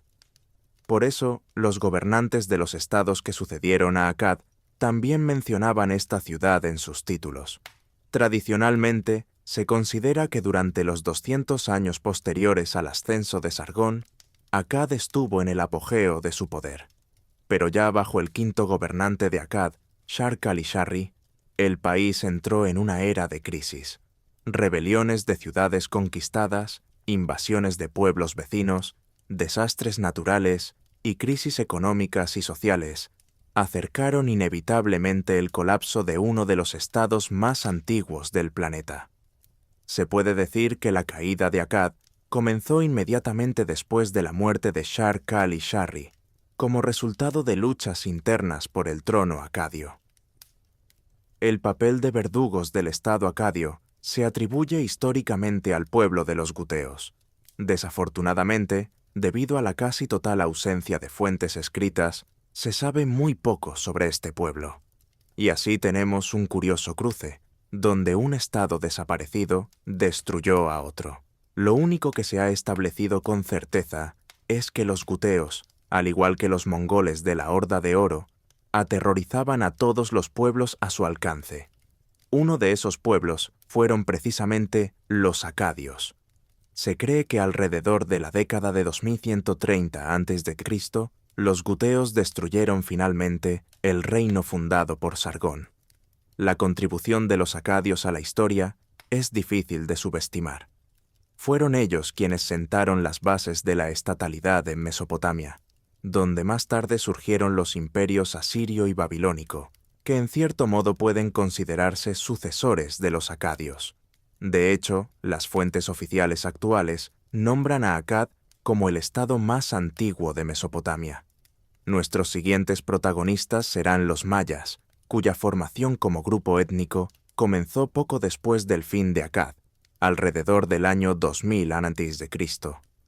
Por eso, los gobernantes de los estados que sucedieron a Akkad también mencionaban esta ciudad en sus títulos. Tradicionalmente, se considera que durante los 200 años posteriores al ascenso de Sargón, Akkad estuvo en el apogeo de su poder. Pero ya bajo el 5º gobernante de Akkad, Shar-Kali-Sharri, el país entró en una era de crisis. Rebeliones de ciudades conquistadas, invasiones de pueblos vecinos, desastres naturales y crisis económicas y sociales acercaron inevitablemente el colapso de uno de los estados más antiguos del planeta. Se puede decir que la caída de Akkad comenzó inmediatamente después de la muerte de Shar-Kali-Sharri, como resultado de luchas internas por el trono acadio. El papel de verdugos del estado acadio se atribuye históricamente al pueblo de los guteos. Desafortunadamente, debido a la casi total ausencia de fuentes escritas, se sabe muy poco sobre este pueblo. Y así tenemos un curioso cruce, donde un estado desaparecido destruyó a otro. Lo único que se ha establecido con certeza es que los guteos, al igual que los mongoles de la Horda de Oro, aterrorizaban a todos los pueblos a su alcance. Uno de esos pueblos fueron precisamente los acadios. Se cree que alrededor de la década de 2130 a.C., los guteos destruyeron finalmente el reino fundado por Sargón. La contribución de los acadios a la historia es difícil de subestimar. Fueron ellos quienes sentaron las bases de la estatalidad en Mesopotamia, donde más tarde surgieron los imperios asirio y babilónico, que en cierto modo pueden considerarse sucesores de los acadios. De hecho, las fuentes oficiales actuales nombran a Akkad como el estado más antiguo de Mesopotamia. Nuestros siguientes protagonistas serán los mayas, cuya formación como grupo étnico comenzó poco después del fin de Akkad, alrededor del año 2000 a.C.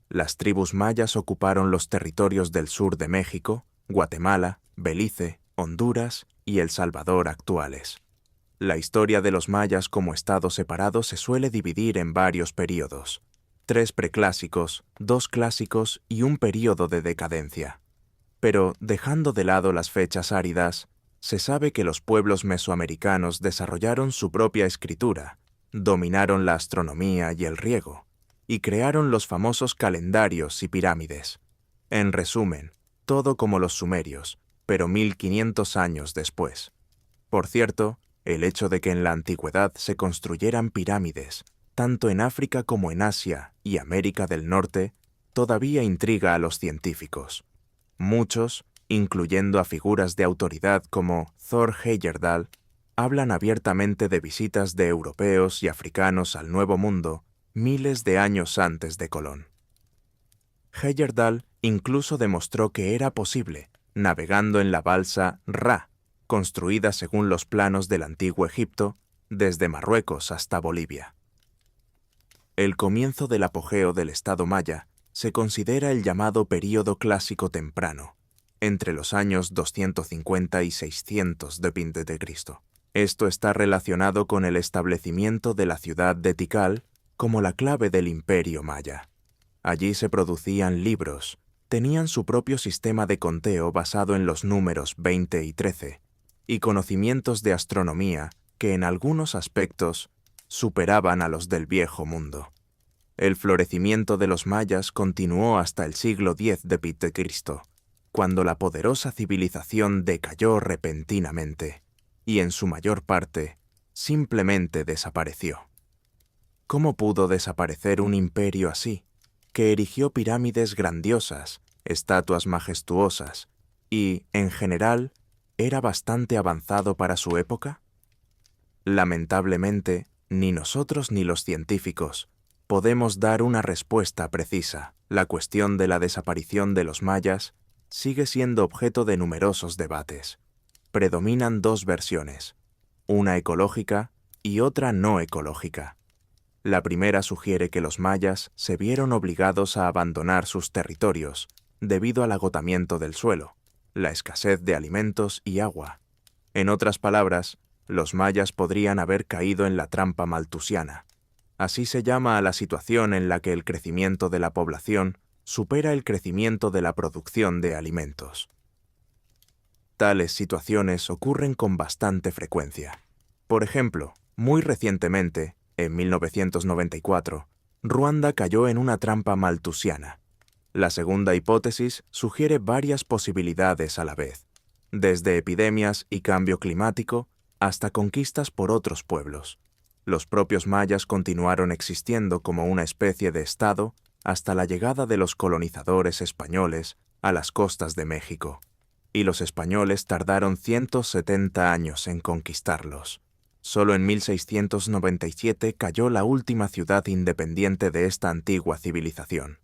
Las tribus mayas ocuparon los territorios del sur de México, Guatemala, Belice, Honduras y El Salvador actuales. La historia de los mayas como estado separado se suele dividir en varios períodos: 3 preclásicos, 2 clásicos y un período de decadencia. Pero, dejando de lado las fechas áridas, se sabe que los pueblos mesoamericanos desarrollaron su propia escritura, dominaron la astronomía y el riego, y crearon los famosos calendarios y pirámides. En resumen, todo como los sumerios, pero 1500 años después. Por cierto, el hecho de que en la antigüedad se construyeran pirámides, tanto en África como en Asia y América del Norte, todavía intriga a los científicos. Muchos, incluyendo a figuras de autoridad como Thor Heyerdahl, hablan abiertamente de visitas de europeos y africanos al Nuevo Mundo miles de años antes de Colón. Heyerdahl incluso demostró que era posible, navegando en la balsa Ra, construida según los planos del antiguo Egipto, desde Marruecos hasta Bolivia. El comienzo del apogeo del Estado maya se considera el llamado período clásico temprano, entre los años 250 y 600 d.C. Esto está relacionado con el establecimiento de la ciudad de Tikal como la clave del imperio maya. Allí se producían libros, tenían su propio sistema de conteo basado en los números 20 y 13, y conocimientos de astronomía que en algunos aspectos superaban a los del Viejo Mundo. El florecimiento de los mayas continuó hasta el siglo X d.C., cuando la poderosa civilización decayó repentinamente y, en su mayor parte, simplemente desapareció. ¿Cómo pudo desaparecer un imperio así, que erigió pirámides grandiosas, estatuas majestuosas y, en general, era bastante avanzado para su época? Lamentablemente, ni nosotros ni los científicos podemos dar una respuesta precisa. La cuestión de la desaparición de los mayas sigue siendo objeto de numerosos debates. Predominan dos versiones, una ecológica y otra no ecológica. La primera sugiere que los mayas se vieron obligados a abandonar sus territorios debido al agotamiento del suelo, la escasez de alimentos y agua. En otras palabras, los mayas podrían haber caído en la trampa maltusiana. Así se llama a la situación en la que el crecimiento de la población supera el crecimiento de la producción de alimentos. Tales situaciones ocurren con bastante frecuencia. Por ejemplo, muy recientemente, en 1994, Ruanda cayó en una trampa maltusiana. La segunda hipótesis sugiere varias posibilidades a la vez, desde epidemias y cambio climático hasta conquistas por otros pueblos. Los propios mayas continuaron existiendo como una especie de estado hasta la llegada de los colonizadores españoles a las costas de México, y los españoles tardaron 170 años en conquistarlos. Solo en 1697 cayó la última ciudad independiente de esta antigua civilización.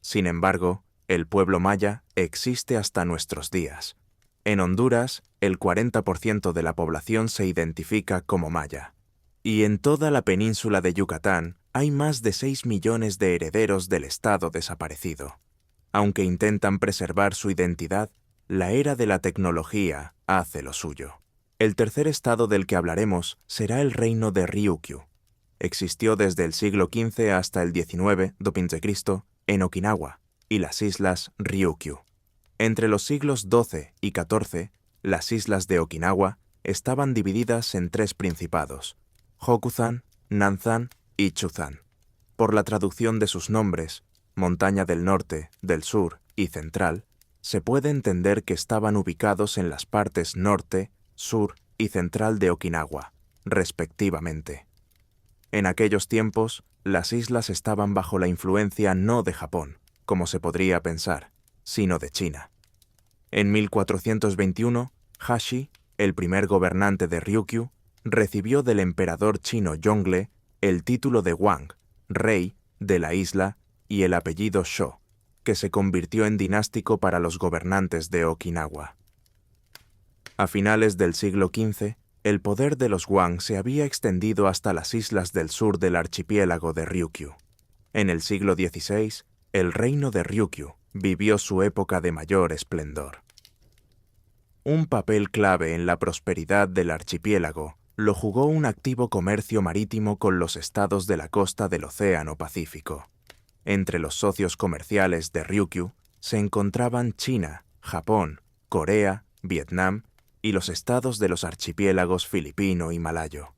Sin embargo, el pueblo maya existe hasta nuestros días. En Honduras, el 40% de la población se identifica como maya. Y en toda la península de Yucatán hay más de 6 millones de herederos del estado desaparecido. Aunque intentan preservar su identidad, la era de la tecnología hace lo suyo. El tercer estado del que hablaremos será el reino de Ryukyu. Existió desde el siglo XV hasta el XIX d.C. en Okinawa y las islas Ryukyu. Entre los siglos XII y XIV, las islas de Okinawa estaban divididas en tres principados: Hokusan, Nanzan y Chuzan. Por la traducción de sus nombres, Montaña del Norte, del Sur y Central, se puede entender que estaban ubicados en las partes norte, sur y central de Okinawa, respectivamente. En aquellos tiempos, las islas estaban bajo la influencia no de Japón, como se podría pensar, sino de China. En 1421, Hashi, el primer gobernante de Ryukyu, recibió del emperador chino Yongle el título de Wang, rey de la isla, y el apellido Sho, que se convirtió en dinástico para los gobernantes de Okinawa. A finales del siglo XV, el poder de los Wang se había extendido hasta las islas del sur del archipiélago de Ryukyu. En el siglo XVI, el reino de Ryukyu vivió su época de mayor esplendor. Un papel clave en la prosperidad del archipiélago lo jugó un activo comercio marítimo con los estados de la costa del Océano Pacífico. Entre los socios comerciales de Ryukyu se encontraban China, Japón, Corea, Vietnam y los estados de los archipiélagos filipino y malayo.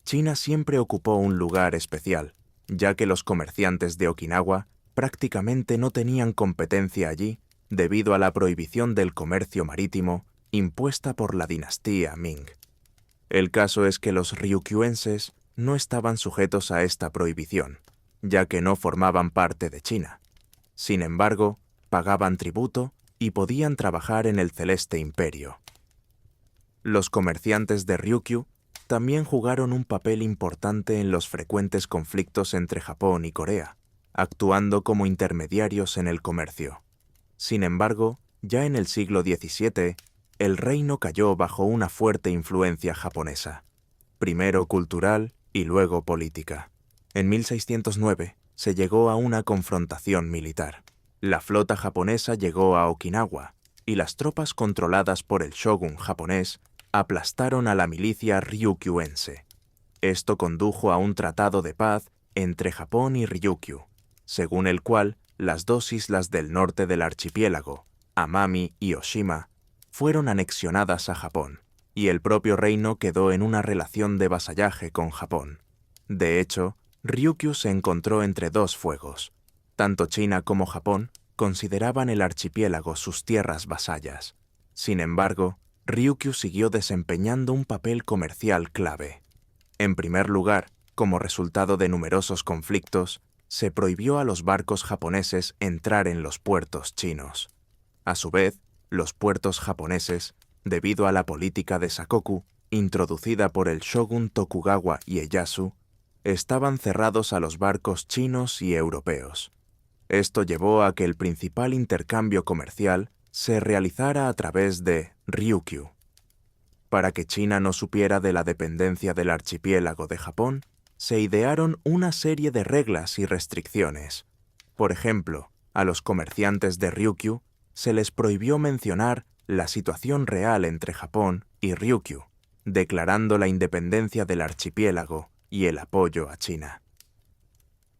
China siempre ocupó un lugar especial, ya que los comerciantes de Okinawa prácticamente no tenían competencia allí debido a la prohibición del comercio marítimo impuesta por la dinastía Ming. El caso es que los ryukyuenses no estaban sujetos a esta prohibición, ya que no formaban parte de China. Sin embargo, pagaban tributo y podían trabajar en el Celeste Imperio. Los comerciantes de Ryukyu también jugaron un papel importante en los frecuentes conflictos entre Japón y Corea, actuando como intermediarios en el comercio. Sin embargo, ya en el siglo XVII, el reino cayó bajo una fuerte influencia japonesa, primero cultural y luego política. En 1609 se llegó a una confrontación militar. La flota japonesa llegó a Okinawa y las tropas controladas por el shogun japonés aplastaron a la milicia ryukyuense. Esto condujo a un tratado de paz entre Japón y Ryukyu, según el cual las dos islas del norte del archipiélago, Amami y Oshima, fueron anexionadas a Japón, y el propio reino quedó en una relación de vasallaje con Japón. De hecho, Ryukyu se encontró entre dos fuegos. Tanto China como Japón consideraban el archipiélago sus tierras vasallas. Sin embargo, Ryukyu siguió desempeñando un papel comercial clave. En primer lugar, como resultado de numerosos conflictos, se prohibió a los barcos japoneses entrar en los puertos chinos. A su vez, los puertos japoneses, debido a la política de Sakoku, introducida por el shogun Tokugawa Ieyasu, estaban cerrados a los barcos chinos y europeos. Esto llevó a que el principal intercambio comercial se realizara a través de Ryukyu. Para que China no supiera de la dependencia del archipiélago de Japón, se idearon una serie de reglas y restricciones. Por ejemplo, a los comerciantes de Ryukyu se les prohibió mencionar la situación real entre Japón y Ryukyu, declarando la independencia del archipiélago y el apoyo a China.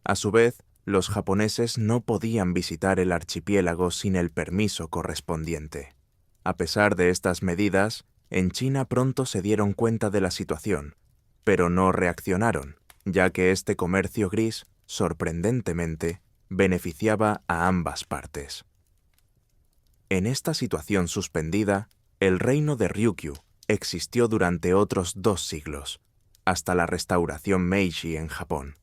A su vez, los japoneses no podían visitar el archipiélago sin el permiso correspondiente. A pesar de estas medidas, en China pronto se dieron cuenta de la situación, pero no reaccionaron, ya que este comercio gris, sorprendentemente, beneficiaba a ambas partes. En esta situación suspendida, el reino de Ryukyu existió durante otros 2 siglos, hasta la restauración Meiji en Japón.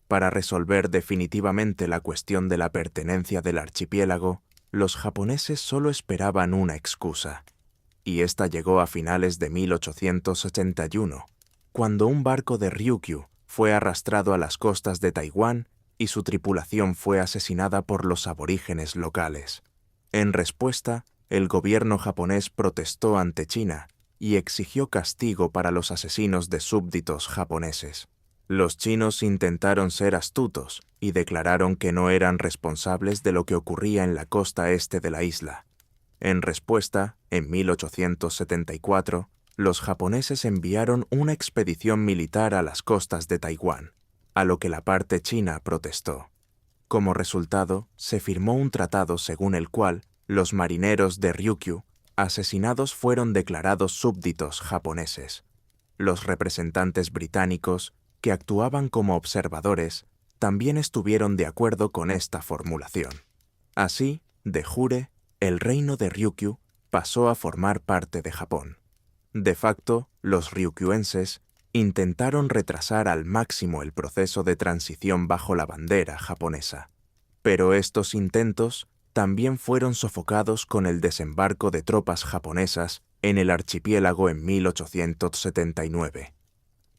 Para resolver definitivamente la cuestión de la pertenencia del archipiélago, los japoneses solo esperaban una excusa, y esta llegó a finales de 1881, cuando un barco de Ryukyu fue arrastrado a las costas de Taiwán y su tripulación fue asesinada por los aborígenes locales. En respuesta, el gobierno japonés protestó ante China y exigió castigo para los asesinos de súbditos japoneses. Los chinos intentaron ser astutos y declararon que no eran responsables de lo que ocurría en la costa este de la isla. En respuesta, en 1874, los japoneses enviaron una expedición militar a las costas de Taiwán, a lo que la parte china protestó. Como resultado, se firmó un tratado según el cual los marineros de Ryukyu asesinados fueron declarados súbditos japoneses. Los representantes británicos, que actuaban como observadores, también estuvieron de acuerdo con esta formulación. Así, de jure, el reino de Ryukyu pasó a formar parte de Japón. De facto, los ryukyuenses intentaron retrasar al máximo el proceso de transición bajo la bandera japonesa. Pero estos intentos también fueron sofocados con el desembarco de tropas japonesas en el archipiélago en 1879.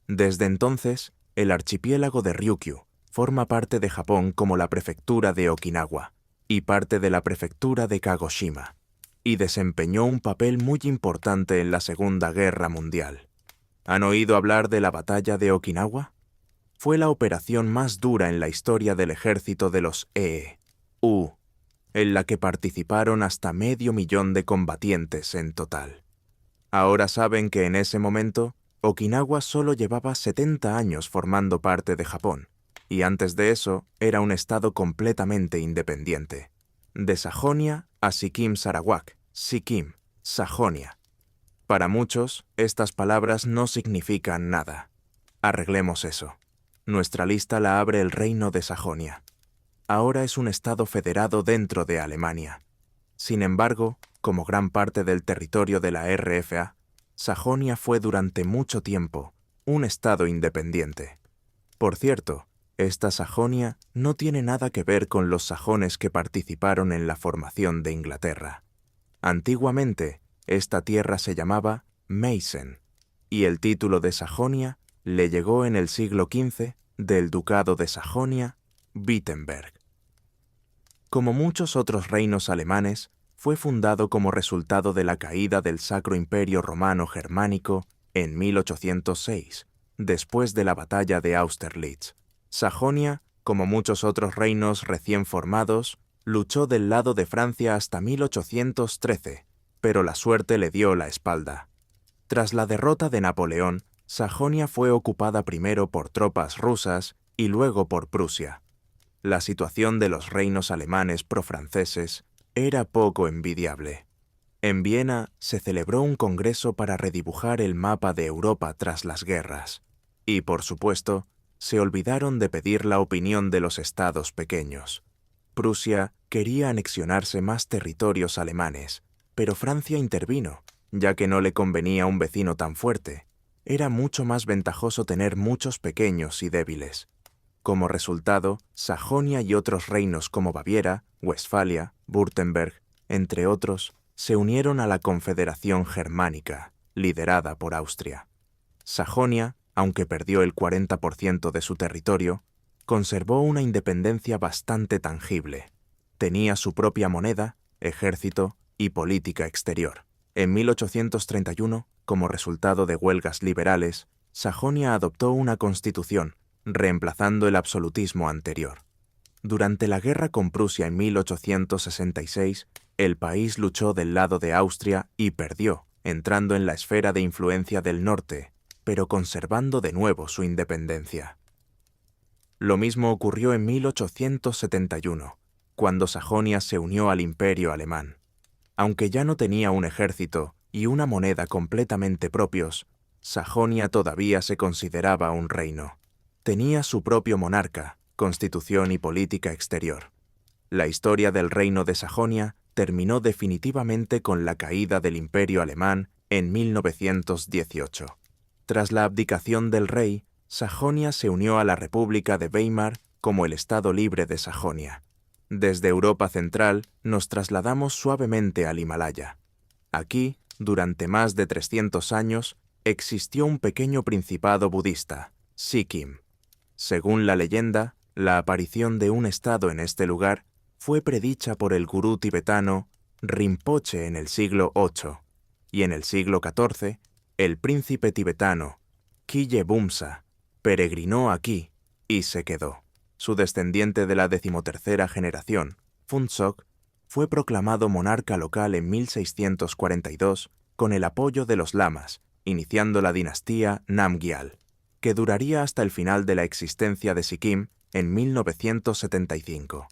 Desde entonces, el archipiélago de Ryukyu forma parte de Japón como la prefectura de Okinawa y parte de la prefectura de Kagoshima, y desempeñó un papel muy importante en la Segunda Guerra Mundial. ¿Han oído hablar de la batalla de Okinawa? Fue la operación más dura en la historia del ejército de los EU, en la que participaron hasta 500,000 de combatientes en total. Ahora saben que en ese momento, Okinawa solo llevaba 70 años formando parte de Japón, y antes de eso era un estado completamente independiente. De Sajonia a Sikkim Sarawak, Sikkim, Sajonia. Para muchos, estas palabras no significan nada. Arreglemos eso. Nuestra lista la abre el reino de Sajonia. Ahora es un estado federado dentro de Alemania. Sin embargo, como gran parte del territorio de la RFA, Sajonia fue durante mucho tiempo un estado independiente. Por cierto, esta Sajonia no tiene nada que ver con los sajones que participaron en la formación de Inglaterra. Antiguamente, esta tierra se llamaba Meissen, y el título de Sajonia le llegó en el siglo XV del Ducado de Sajonia-Wittenberg. Como muchos otros reinos alemanes, fue fundado como resultado de la caída del Sacro Imperio Romano Germánico en 1806, después de la batalla de Austerlitz. Sajonia, como muchos otros reinos recién formados, luchó del lado de Francia hasta 1813, pero la suerte le dio la espalda. Tras la derrota de Napoleón, Sajonia fue ocupada primero por tropas rusas y luego por Prusia. La situación de los reinos alemanes profranceses era poco envidiable. En Viena se celebró un congreso para redibujar el mapa de Europa tras las guerras, y, por supuesto, se olvidaron de pedir la opinión de los estados pequeños. Prusia quería anexionarse más territorios alemanes, pero Francia intervino, ya que no le convenía un vecino tan fuerte. Era mucho más ventajoso tener muchos pequeños y débiles. Como resultado, Sajonia y otros reinos como Baviera, Westfalia, Württemberg, entre otros, se unieron a la Confederación Germánica, liderada por Austria. Sajonia, aunque perdió el 40% de su territorio, conservó una independencia bastante tangible. Tenía su propia moneda, ejército y política exterior. En 1831, como resultado de huelgas liberales, Sajonia adoptó una constitución, reemplazando el absolutismo anterior. Durante la guerra con Prusia en 1866, el país luchó del lado de Austria y perdió, entrando en la esfera de influencia del norte, pero conservando de nuevo su independencia. Lo mismo ocurrió en 1871, cuando Sajonia se unió al Imperio alemán. Aunque ya no tenía un ejército y una moneda completamente propios, Sajonia todavía se consideraba un reino. Tenía su propio monarca, constitución y política exterior. La historia del reino de Sajonia terminó definitivamente con la caída del Imperio alemán en 1918. Tras la abdicación del rey, Sajonia se unió a la República de Weimar como el Estado Libre de Sajonia. Desde Europa Central nos trasladamos suavemente al Himalaya. Aquí, durante más de 300 años, existió un pequeño principado budista, Sikkim. Según la leyenda, la aparición de un estado en este lugar fue predicha por el gurú tibetano Rinpoche en el siglo VIII, y en el siglo XIV, el príncipe tibetano Kye Bumsa peregrinó aquí y se quedó. Su descendiente de la 13ª generación, Phuntsok, fue proclamado monarca local en 1642 con el apoyo de los lamas, iniciando la dinastía Namgyal, que duraría hasta el final de la existencia de Sikkim en 1975.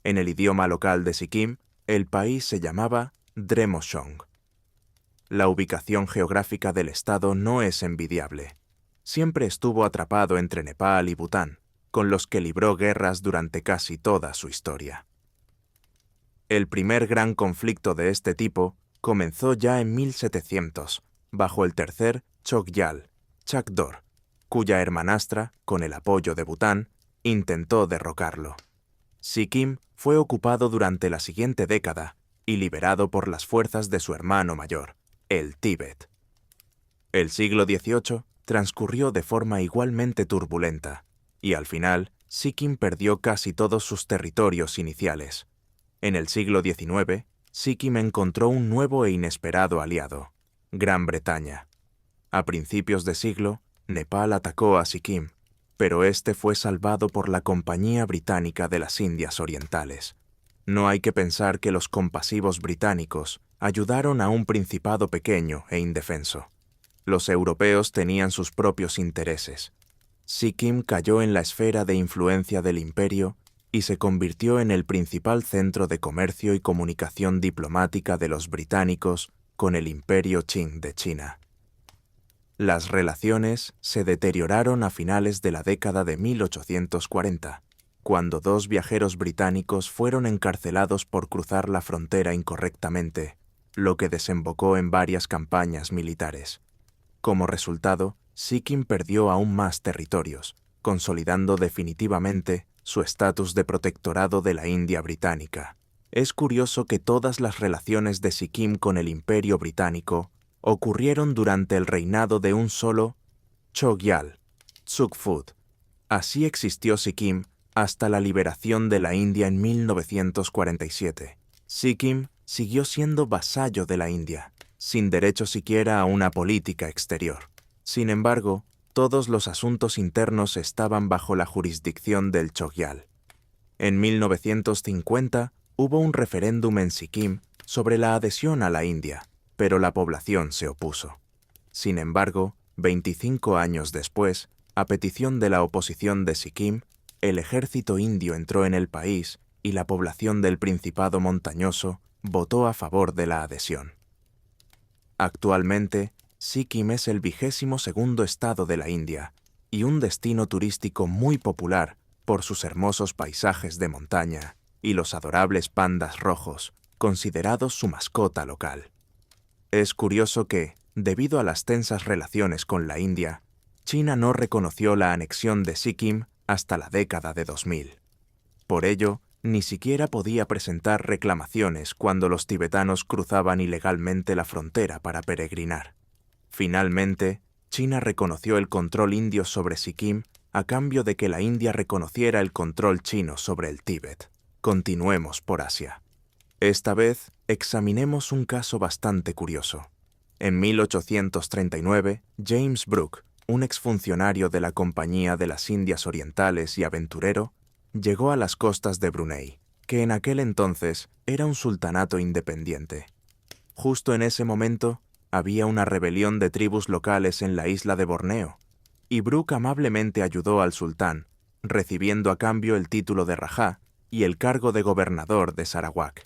En el idioma local de Sikkim, el país se llamaba Dremoshong. La ubicación geográfica del estado no es envidiable. Siempre estuvo atrapado entre Nepal y Bután, con los que libró guerras durante casi toda su historia. El primer gran conflicto de este tipo comenzó ya en 1700, bajo el tercer Chogyal, Chakdor, cuya hermanastra, con el apoyo de Bután, intentó derrocarlo. Sikkim fue ocupado durante la siguiente década y liberado por las fuerzas de su hermano mayor, el Tíbet. El siglo XVIII transcurrió de forma igualmente turbulenta, y al final Sikkim perdió casi todos sus territorios iniciales. En el siglo XIX, Sikkim encontró un nuevo e inesperado aliado, Gran Bretaña. A principios de siglo, Nepal atacó a Sikkim, pero este fue salvado por la Compañía Británica de las Indias Orientales. No hay que pensar que los compasivos británicos ayudaron a un principado pequeño e indefenso. Los europeos tenían sus propios intereses. Sikkim cayó en la esfera de influencia del imperio y se convirtió en el principal centro de comercio y comunicación diplomática de los británicos con el Imperio Qing de China. Las relaciones se deterioraron a finales de la década de 1840, cuando 2 viajeros británicos fueron encarcelados por cruzar la frontera incorrectamente, lo que desembocó en varias campañas militares. Como resultado, Sikkim perdió aún más territorios, consolidando definitivamente su estatus de protectorado de la India británica. Es curioso que todas las relaciones de Sikkim con el Imperio británico ocurrieron durante el reinado de un solo Chogyal, Sukhothai. Así existió Sikkim hasta la liberación de la India en 1947. Sikkim siguió siendo vasallo de la India, sin derecho siquiera a una política exterior. Sin embargo, todos los asuntos internos estaban bajo la jurisdicción del Chogyal. En 1950 hubo un referéndum en Sikkim sobre la adhesión a la India, pero la población se opuso. Sin embargo, 25 años después, a petición de la oposición de Sikkim, el ejército indio entró en el país y la población del Principado montañoso votó a favor de la adhesión. Actualmente, Sikkim es el 22º estado de la India y un destino turístico muy popular por sus hermosos paisajes de montaña y los adorables pandas rojos, considerados su mascota local. Es curioso que, debido a las tensas relaciones con la India, China no reconoció la anexión de Sikkim hasta la década de 2000. Por ello, ni siquiera podía presentar reclamaciones cuando los tibetanos cruzaban ilegalmente la frontera para peregrinar. Finalmente, China reconoció el control indio sobre Sikkim a cambio de que la India reconociera el control chino sobre el Tíbet. Continuemos por Asia. Esta vez, examinemos un caso bastante curioso. En 1839, James Brooke, un exfuncionario de la Compañía de las Indias Orientales y aventurero, llegó a las costas de Brunei, que en aquel entonces era un sultanato independiente. Justo en ese momento, había una rebelión de tribus locales en la isla de Borneo, y Brooke amablemente ayudó al sultán, recibiendo a cambio el título de Rajá y el cargo de gobernador de Sarawak.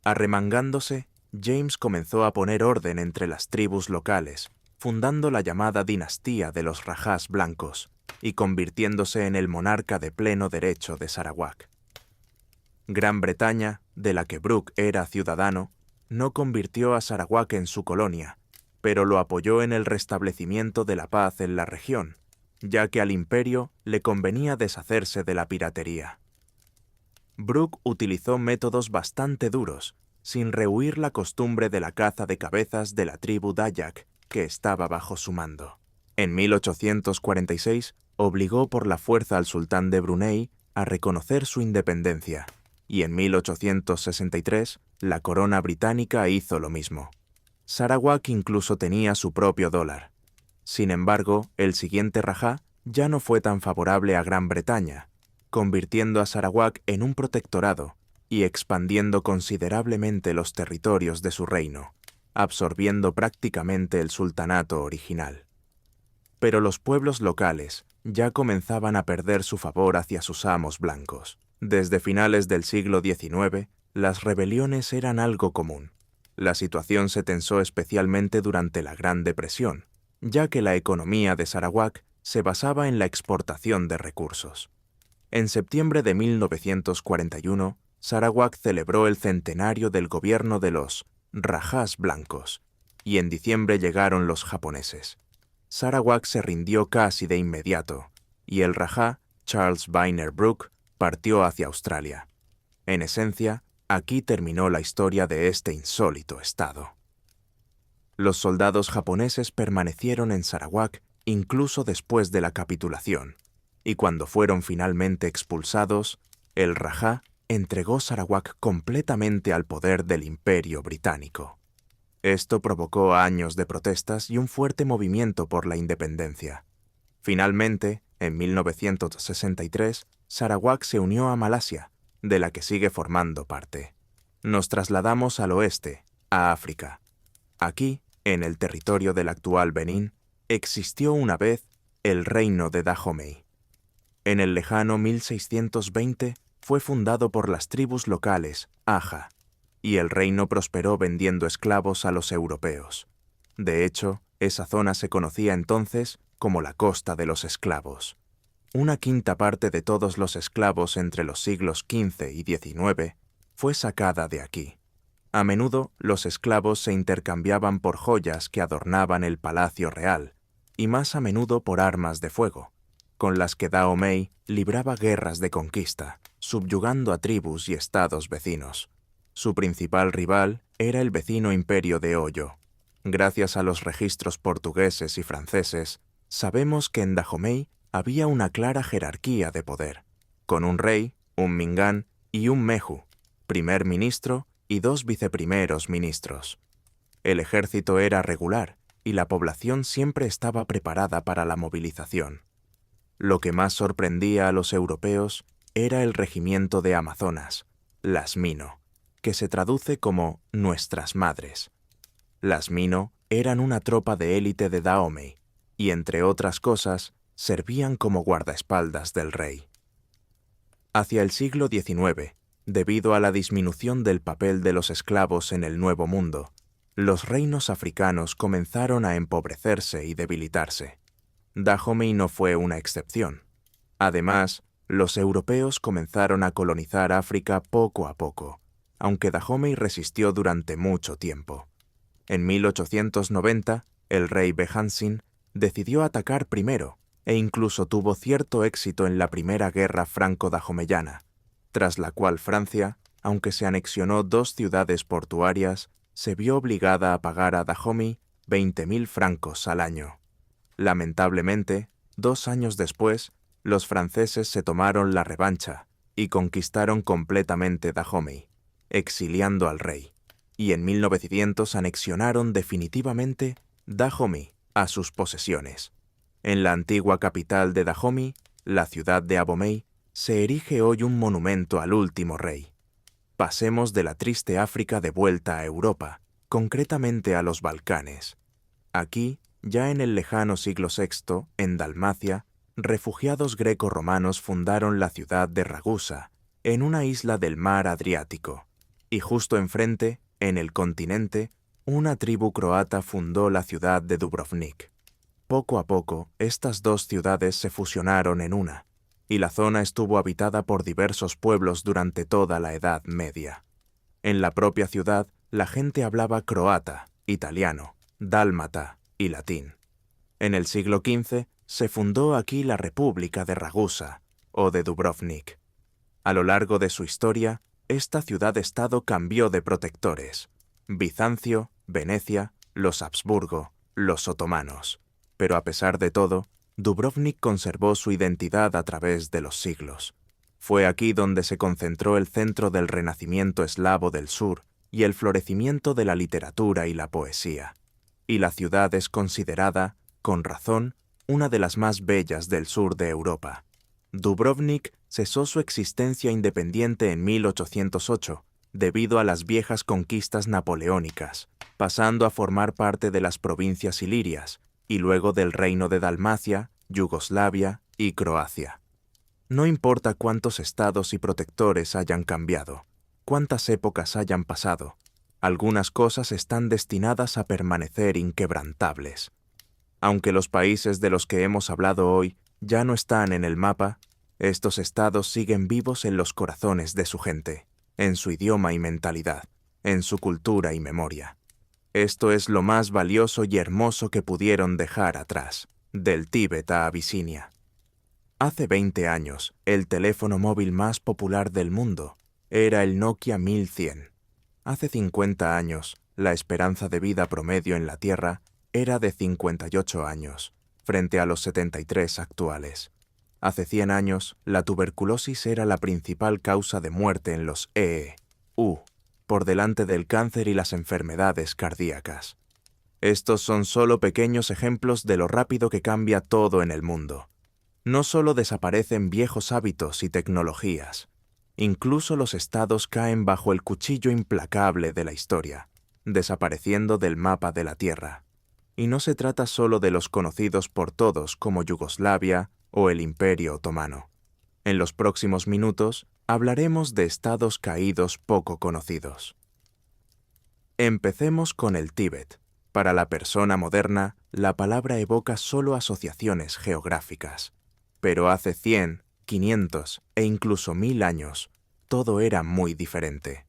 Arremangándose, James comenzó a poner orden entre las tribus locales, fundando la llamada dinastía de los Rajás blancos y convirtiéndose en el monarca de pleno derecho de Sarawak. Gran Bretaña, de la que Brooke era ciudadano, no convirtió a Sarawak en su colonia, pero lo apoyó en el restablecimiento de la paz en la región, ya que al imperio le convenía deshacerse de la piratería. Brooke utilizó métodos bastante duros, sin rehuir la costumbre de la caza de cabezas de la tribu Dayak, que estaba bajo su mando. En 1846, obligó por la fuerza al sultán de Brunei a reconocer su independencia, y en 1863 la corona británica hizo lo mismo. Sarawak incluso tenía su propio dólar. Sin embargo, el siguiente Rajá ya no fue tan favorable a Gran Bretaña, convirtiendo a Sarawak en un protectorado y expandiendo considerablemente los territorios de su reino, absorbiendo prácticamente el sultanato original. Pero los pueblos locales ya comenzaban a perder su favor hacia sus amos blancos. Desde finales del siglo XIX, las rebeliones eran algo común. La situación se tensó especialmente durante la Gran Depresión, ya que la economía de Sarawak se basaba en la exportación de recursos. En septiembre de 1941, Sarawak celebró el centenario del gobierno de los Rajás blancos, y en diciembre llegaron los japoneses. Sarawak se rindió casi de inmediato, y el Rajá, Charles Vyner Brooke, partió hacia Australia. En esencia, aquí terminó la historia de este insólito estado. Los soldados japoneses permanecieron en Sarawak incluso después de la capitulación, y cuando fueron finalmente expulsados, el Rajá entregó Sarawak completamente al poder del Imperio británico. Esto provocó años de protestas y un fuerte movimiento por la independencia. Finalmente, en 1963, Sarawak se unió a Malasia, de la que sigue formando parte. Nos trasladamos al oeste, a África. Aquí, en el territorio del actual Benín, existió una vez el reino de Dahomey. En el lejano 1620 fue fundado por las tribus locales Aja, y el reino prosperó vendiendo esclavos a los europeos. De hecho, esa zona se conocía entonces como la Costa de los Esclavos. una quinta parte de todos los esclavos entre los siglos XV y XIX fue sacada de aquí. A menudo los esclavos se intercambiaban por joyas que adornaban el palacio real, y más a menudo por armas de fuego, con las que Dahomey libraba guerras de conquista, subyugando a tribus y estados vecinos. Su principal rival era el vecino imperio de Oyo. Gracias a los registros portugueses y franceses, sabemos que en Dahomey había una clara jerarquía de poder, con un rey, un mingán y un meju, primer ministro y 2 viceprimeros ministros. El ejército era regular y la población siempre estaba preparada para la movilización. Lo que más sorprendía a los europeos era el regimiento de amazonas, las Mino, que se traduce como nuestras madres. Las Mino eran una tropa de élite de Dahomey y, entre otras cosas, servían como guardaespaldas del rey. Hacia el siglo XIX, debido a la disminución del papel de los esclavos en el Nuevo Mundo, los reinos africanos comenzaron a empobrecerse y debilitarse. Dahomey no fue una excepción. Además, los europeos comenzaron a colonizar África poco a poco, aunque Dahomey resistió durante mucho tiempo. En 1890, el rey Behansin decidió atacar primero e incluso tuvo cierto éxito en la primera guerra franco-dahomeyana, tras la cual Francia, aunque se anexionó 2 ciudades portuarias, se vio obligada a pagar a Dahomey 20.000 francos al año. Lamentablemente, 2 años después, los franceses se tomaron la revancha y conquistaron completamente Dahomey, exiliando al rey, y en 1900 anexionaron definitivamente Dahomey a sus posesiones. En la antigua capital de Dahomey, la ciudad de Abomey, se erige hoy un monumento al último rey. Pasemos de la triste África de vuelta a Europa, concretamente a los Balcanes. Aquí, ya en el lejano siglo VI, en Dalmacia, refugiados greco-romanos fundaron la ciudad de Ragusa, en una isla del mar Adriático, y justo enfrente, en el continente, una tribu croata fundó la ciudad de Dubrovnik. Poco a poco, estas 2 ciudades se fusionaron en una, y la zona estuvo habitada por diversos pueblos durante toda la Edad Media. En la propia ciudad, la gente hablaba croata, italiano, dálmata y latín. En el siglo XV se fundó aquí la República de Ragusa, o de Dubrovnik. A lo largo de su historia, esta ciudad-estado cambió de protectores: Bizancio, Venecia, los Habsburgo, los otomanos. Pero a pesar de todo, Dubrovnik conservó su identidad a través de los siglos. Fue aquí donde se concentró el centro del renacimiento eslavo del sur y el florecimiento de la literatura y la poesía. Y la ciudad es considerada, con razón, una de las más bellas del sur de Europa. Dubrovnik cesó su existencia independiente en 1808, debido a las viejas conquistas napoleónicas, pasando a formar parte de las provincias ilirias, y luego del reino de Dalmacia, Yugoslavia y Croacia. No importa cuántos estados y protectores hayan cambiado, cuántas épocas hayan pasado, algunas cosas están destinadas a permanecer inquebrantables. Aunque los países de los que hemos hablado hoy ya no están en el mapa, estos estados siguen vivos en los corazones de su gente, en su idioma y mentalidad, en su cultura y memoria. Esto es lo más valioso y hermoso que pudieron dejar atrás, del Tíbet a Abisinia. Hace 20 años, el teléfono móvil más popular del mundo era el Nokia 1100. Hace 50 años, la esperanza de vida promedio en la Tierra era de 58 años, frente a los 73 actuales. Hace 100 años, la tuberculosis era la principal causa de muerte en los EU, por delante del cáncer y las enfermedades cardíacas. Estos son solo pequeños ejemplos de lo rápido que cambia todo en el mundo. No solo desaparecen viejos hábitos y tecnologías, incluso los estados caen bajo el cuchillo implacable de la historia, desapareciendo del mapa de la Tierra. Y no se trata solo de los conocidos por todos como Yugoslavia o el Imperio Otomano. En los próximos minutos hablaremos de estados caídos poco conocidos. Empecemos con el Tíbet. Para la persona moderna, la palabra evoca solo asociaciones geográficas. Pero hace 100, 500 e incluso 1000 años, todo era muy diferente.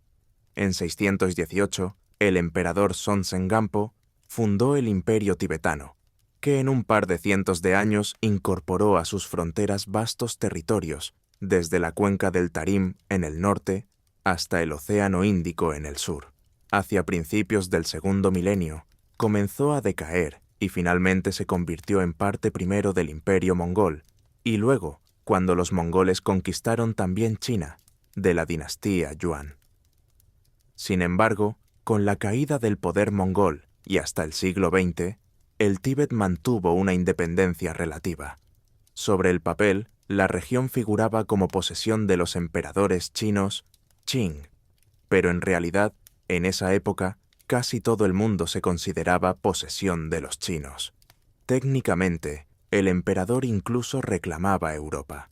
En 618, el emperador Songtsen-Gampo fundó el Imperio tibetano, que en un par de cientos de años incorporó a sus fronteras vastos territorios, desde la cuenca del Tarim en el norte hasta el Océano Índico en el sur. Hacia principios del segundo milenio, comenzó a decaer y finalmente se convirtió en parte primero del Imperio mongol, y luego, cuando los mongoles conquistaron también China, de la dinastía Yuan. Sin embargo, con la caída del poder mongol y hasta el siglo XX, el Tíbet mantuvo una independencia relativa. Sobre el papel, la región figuraba como posesión de los emperadores chinos Qing, pero en realidad, en esa época, casi todo el mundo se consideraba posesión de los chinos. Técnicamente, el emperador incluso reclamaba Europa.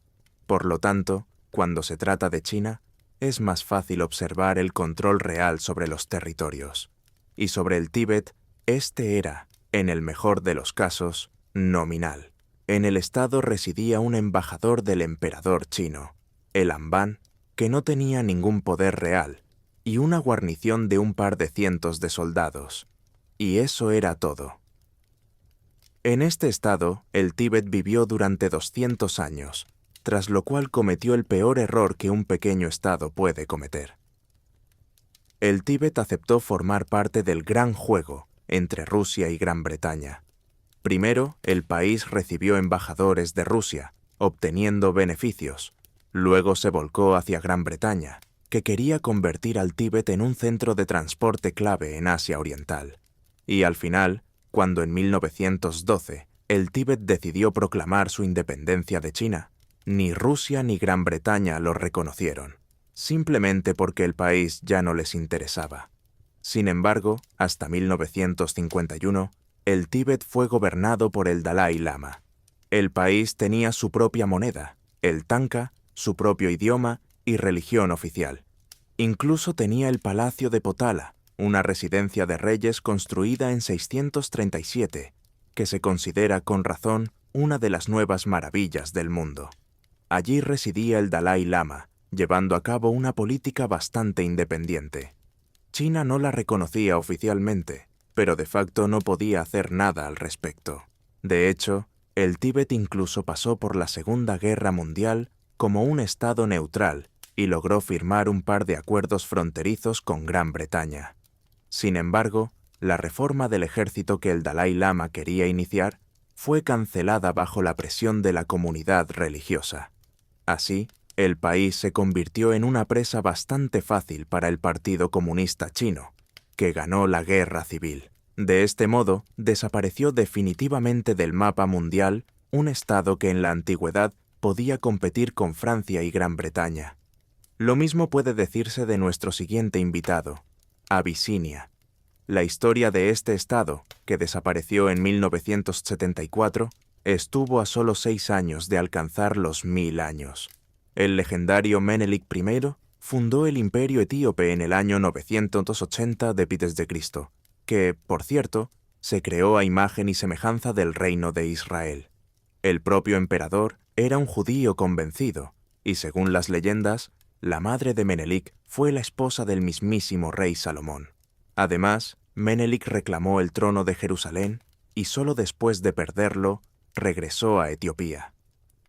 Por lo tanto, cuando se trata de China, es más fácil observar el control real sobre los territorios. Y sobre el Tíbet, este era, en el mejor de los casos, nominal. En el estado residía un embajador del emperador chino, el Amban, que no tenía ningún poder real, y una guarnición de un par de cientos de soldados. Y eso era todo. En este estado, el Tíbet vivió durante 200 años, tras lo cual cometió el peor error que un pequeño estado puede cometer. El Tíbet aceptó formar parte del gran juego entre Rusia y Gran Bretaña. Primero, el país recibió embajadores de Rusia, obteniendo beneficios. Luego se volcó hacia Gran Bretaña, que quería convertir al Tíbet en un centro de transporte clave en Asia Oriental. Y al final, cuando en 1912 el Tíbet decidió proclamar su independencia de China, ni Rusia ni Gran Bretaña lo reconocieron, simplemente porque el país ya no les interesaba. Sin embargo, hasta 1951, el Tíbet fue gobernado por el Dalai Lama. El país tenía su propia moneda, el tanka, su propio idioma y religión oficial. Incluso tenía el Palacio de Potala, una residencia de reyes construida en 637, que se considera con razón una de las nuevas maravillas del mundo. Allí residía el Dalai Lama, llevando a cabo una política bastante independiente. China no la reconocía oficialmente, pero de facto no podía hacer nada al respecto. De hecho, el Tíbet incluso pasó por la Segunda Guerra Mundial como un estado neutral y logró firmar un par de acuerdos fronterizos con Gran Bretaña. Sin embargo, la reforma del ejército que el Dalai Lama quería iniciar fue cancelada bajo la presión de la comunidad religiosa. Así, el país se convirtió en una presa bastante fácil para el Partido Comunista Chino, que ganó la guerra civil. De este modo, desapareció definitivamente del mapa mundial un estado que en la antigüedad podía competir con Francia y Gran Bretaña. Lo mismo puede decirse de nuestro siguiente invitado, Abisinia. La historia de este estado, que desapareció en 1974, estuvo a solo 6 años de alcanzar los 1000 años. El legendario Menelik I fundó el Imperio Etíope en el año 980 d.C., que, por cierto, se creó a imagen y semejanza del reino de Israel. El propio emperador era un judío convencido, y según las leyendas, la madre de Menelik fue la esposa del mismísimo rey Salomón. Además, Menelik reclamó el trono de Jerusalén y solo después de perderlo, regresó a Etiopía.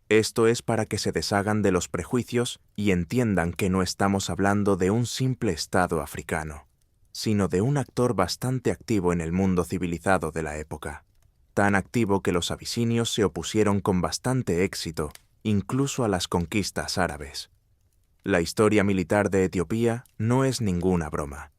Esto es para que se deshagan de los prejuicios y entiendan que no estamos hablando de un simple estado africano, sino de un actor bastante activo en el mundo civilizado de la época. Tan activo que los abisinios se opusieron con bastante éxito, incluso a las conquistas árabes. La historia militar de Etiopía no es ninguna broma.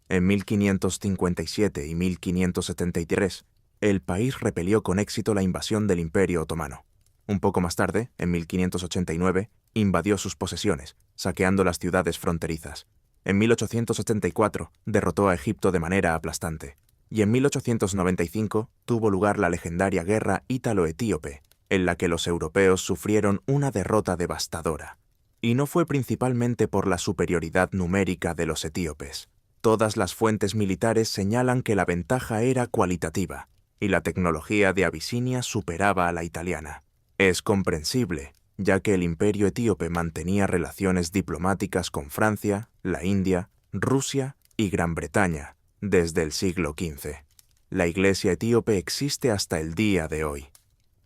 En 1557 y 1573, el país repelió con éxito la invasión del Imperio Otomano. Un poco más tarde, en 1589, invadió sus posesiones, saqueando las ciudades fronterizas. En 1884, derrotó a Egipto de manera aplastante. Y en 1895 tuvo lugar la legendaria guerra ítalo-etíope, en la que los europeos sufrieron una derrota devastadora. Y no fue principalmente por la superioridad numérica de los etíopes. Todas las fuentes militares señalan que la ventaja era cualitativa, y la tecnología de Abisinia superaba a la italiana. Es comprensible, ya que el imperio etíope mantenía relaciones diplomáticas con Francia, la India, Rusia y Gran Bretaña desde el siglo XV. La Iglesia etíope existe hasta el día de hoy.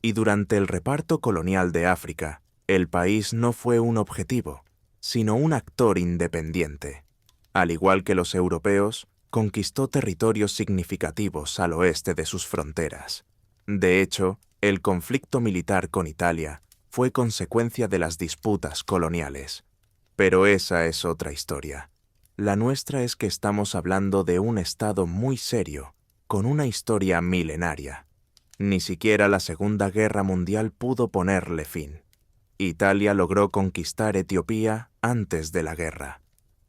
Y durante el reparto colonial de África, el país no fue un objetivo, sino un actor independiente. Al igual que los europeos, conquistó territorios significativos al oeste de sus fronteras. De hecho, el conflicto militar con Italia fue consecuencia de las disputas coloniales. Pero esa es otra historia. La nuestra es que estamos hablando de un estado muy serio, con una historia milenaria. Ni siquiera la Segunda Guerra Mundial pudo ponerle fin. Italia logró conquistar Etiopía antes de la guerra,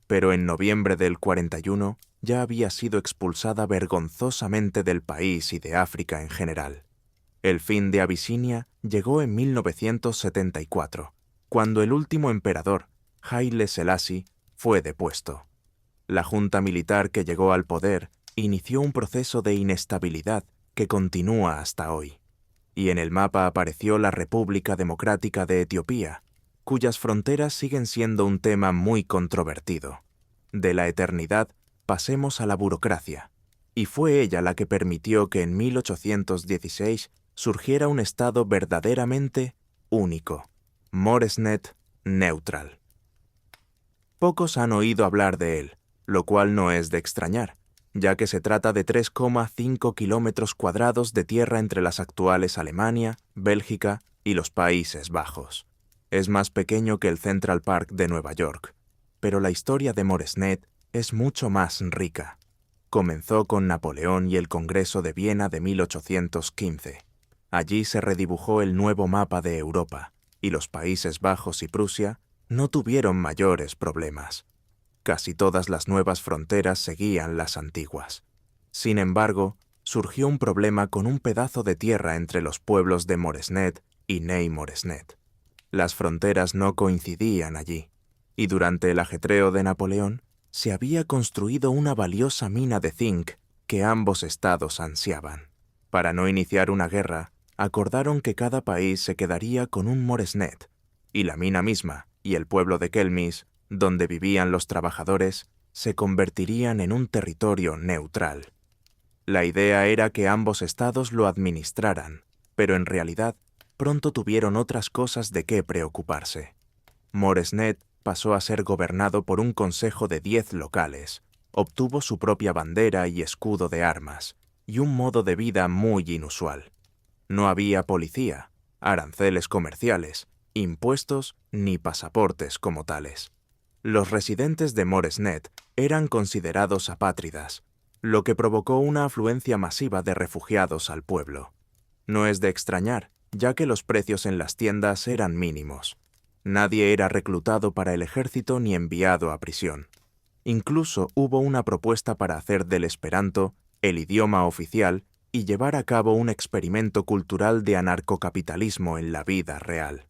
pero en noviembre del 41 ya había sido expulsada vergonzosamente del país y de África en general. El fin de Abisinia llegó en 1974, cuando el último emperador, Haile Selassie, fue depuesto. La junta militar que llegó al poder inició un proceso de inestabilidad que continúa hasta hoy. Y en el mapa apareció la República Democrática de Etiopía, cuyas fronteras siguen siendo un tema muy controvertido. De la eternidad pasemos a la burocracia, y fue ella la que permitió que en 1816 surgiera un estado verdaderamente único, Moresnet Neutral. Pocos han oído hablar de él, lo cual no es de extrañar, ya que se trata de 3,5 kilómetros cuadrados de tierra entre las actuales Alemania, Bélgica y los Países Bajos. Es más pequeño que el Central Park de Nueva York, pero la historia de Moresnet es mucho más rica. Comenzó con Napoleón y el Congreso de Viena de 1815. Allí se redibujó el nuevo mapa de Europa, y los Países Bajos y Prusia no tuvieron mayores problemas. Casi todas las nuevas fronteras seguían las antiguas. Sin embargo, surgió un problema con un pedazo de tierra entre los pueblos de Moresnet y Ney Moresnet. Las fronteras no coincidían allí, y durante el ajetreo de Napoleón se había construido una valiosa mina de zinc que ambos estados ansiaban. Para no iniciar una guerra, acordaron que cada país se quedaría con un Moresnet, y la mina misma y el pueblo de Kelmis, donde vivían los trabajadores, se convertirían en un territorio neutral. La idea era que ambos estados lo administraran, pero en realidad pronto tuvieron otras cosas de qué preocuparse. Moresnet pasó a ser gobernado por un consejo de 10 locales, obtuvo su propia bandera y escudo de armas, y un modo de vida muy inusual. No había policía, aranceles comerciales, impuestos ni pasaportes como tales. Los residentes de Moresnet eran considerados apátridas, lo que provocó una afluencia masiva de refugiados al pueblo. No es de extrañar, ya que los precios en las tiendas eran mínimos. Nadie era reclutado para el ejército ni enviado a prisión. Incluso hubo una propuesta para hacer del esperanto el idioma oficial y llevar a cabo un experimento cultural de anarcocapitalismo en la vida real.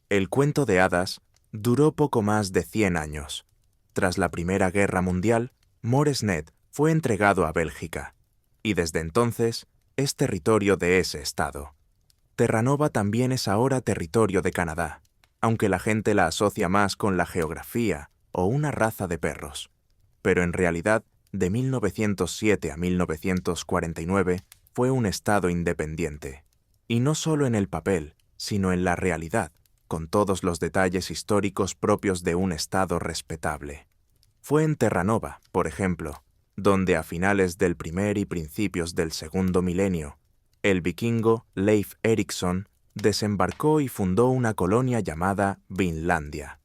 El cuento de hadas duró poco más de 100 años. Tras la Primera Guerra Mundial, Moresnet fue entregado a Bélgica, y desde entonces es territorio de ese estado. Terranova también es ahora territorio de Canadá, aunque la gente la asocia más con la geografía o una raza de perros. Pero en realidad, de 1907 a 1949 fue un estado independiente. Y no solo en el papel, sino en la realidad, con todos los detalles históricos propios de un estado respetable. Fue en Terranova, por ejemplo, donde a finales del primer y principios del segundo milenio, el vikingo Leif Erikson desembarcó y fundó una colonia llamada Vinlandia.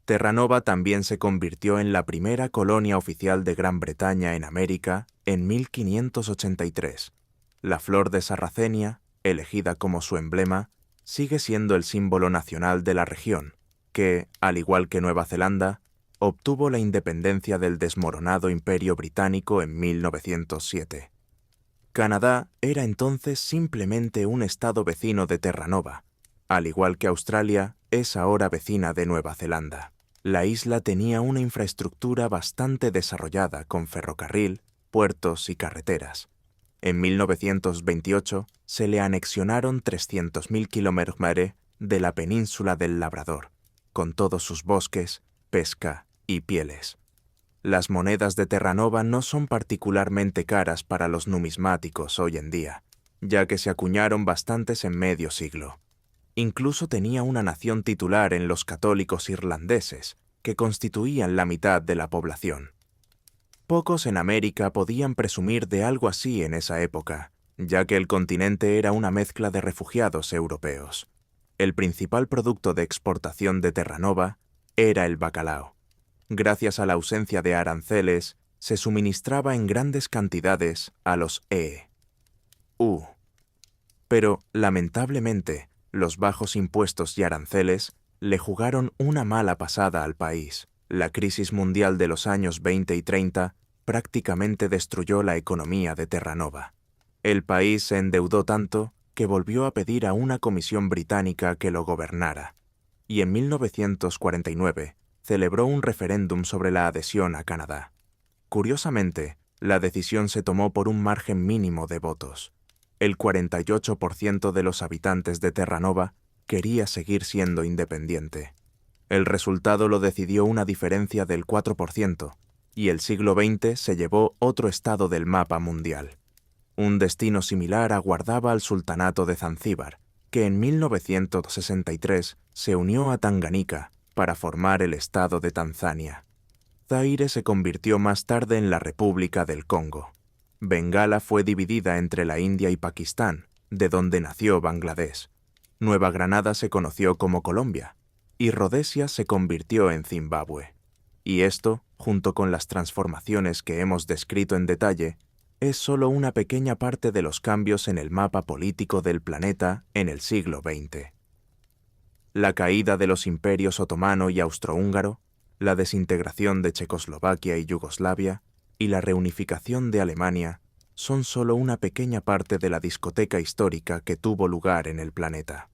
Terranova también se convirtió en la primera colonia oficial de Gran Bretaña en América en 1583. La flor de Sarracenia, elegida como su emblema, sigue siendo el símbolo nacional de la región, que, al igual que Nueva Zelanda, obtuvo la independencia del desmoronado Imperio Británico en 1907. Canadá era entonces simplemente un estado vecino de Terranova, al igual que Australia es ahora vecina de Nueva Zelanda. La isla tenía una infraestructura bastante desarrollada con ferrocarril, puertos y carreteras. En 1928 se le anexionaron 300.000 kilómetros de la península del Labrador, con todos sus bosques, pesca y pieles. Las monedas de Terranova no son particularmente caras para los numismáticos hoy en día, ya que se acuñaron bastantes en medio siglo. Incluso tenía una nación titular en los católicos irlandeses, que constituían la mitad de la población. Pocos en América podían presumir de algo así en esa época, ya que el continente era una mezcla de refugiados europeos. El principal producto de exportación de Terranova era el bacalao. Gracias a la ausencia de aranceles, se suministraba en grandes cantidades a los EU. Pero, lamentablemente, los bajos impuestos y aranceles le jugaron una mala pasada al país. La crisis mundial de los años 20 y 30 prácticamente destruyó la economía de Terranova. El país se endeudó tanto que volvió a pedir a una comisión británica que lo gobernara, y en 1949 celebró un referéndum sobre la adhesión a Canadá. Curiosamente, la decisión se tomó por un margen mínimo de votos. El 48% de los habitantes de Terranova quería seguir siendo independiente. El resultado lo decidió una diferencia del 4%, y el siglo XX se llevó otro estado del mapa mundial. Un destino similar aguardaba al sultanato de Zanzíbar, que en 1963 se unió a Tanganica para formar el estado de Tanzania. Zaire se convirtió más tarde en la República del Congo. Bengala fue dividida entre la India y Pakistán, de donde nació Bangladesh. Nueva Granada se conoció como Colombia, y Rodesia se convirtió en Zimbabue. Y esto, junto con las transformaciones que hemos descrito en detalle, es solo una pequeña parte de los cambios en el mapa político del planeta en el siglo XX. La caída de los imperios otomano y austrohúngaro, la desintegración de Checoslovaquia y Yugoslavia y la reunificación de Alemania son solo una pequeña parte de la discoteca histórica que tuvo lugar en el planeta.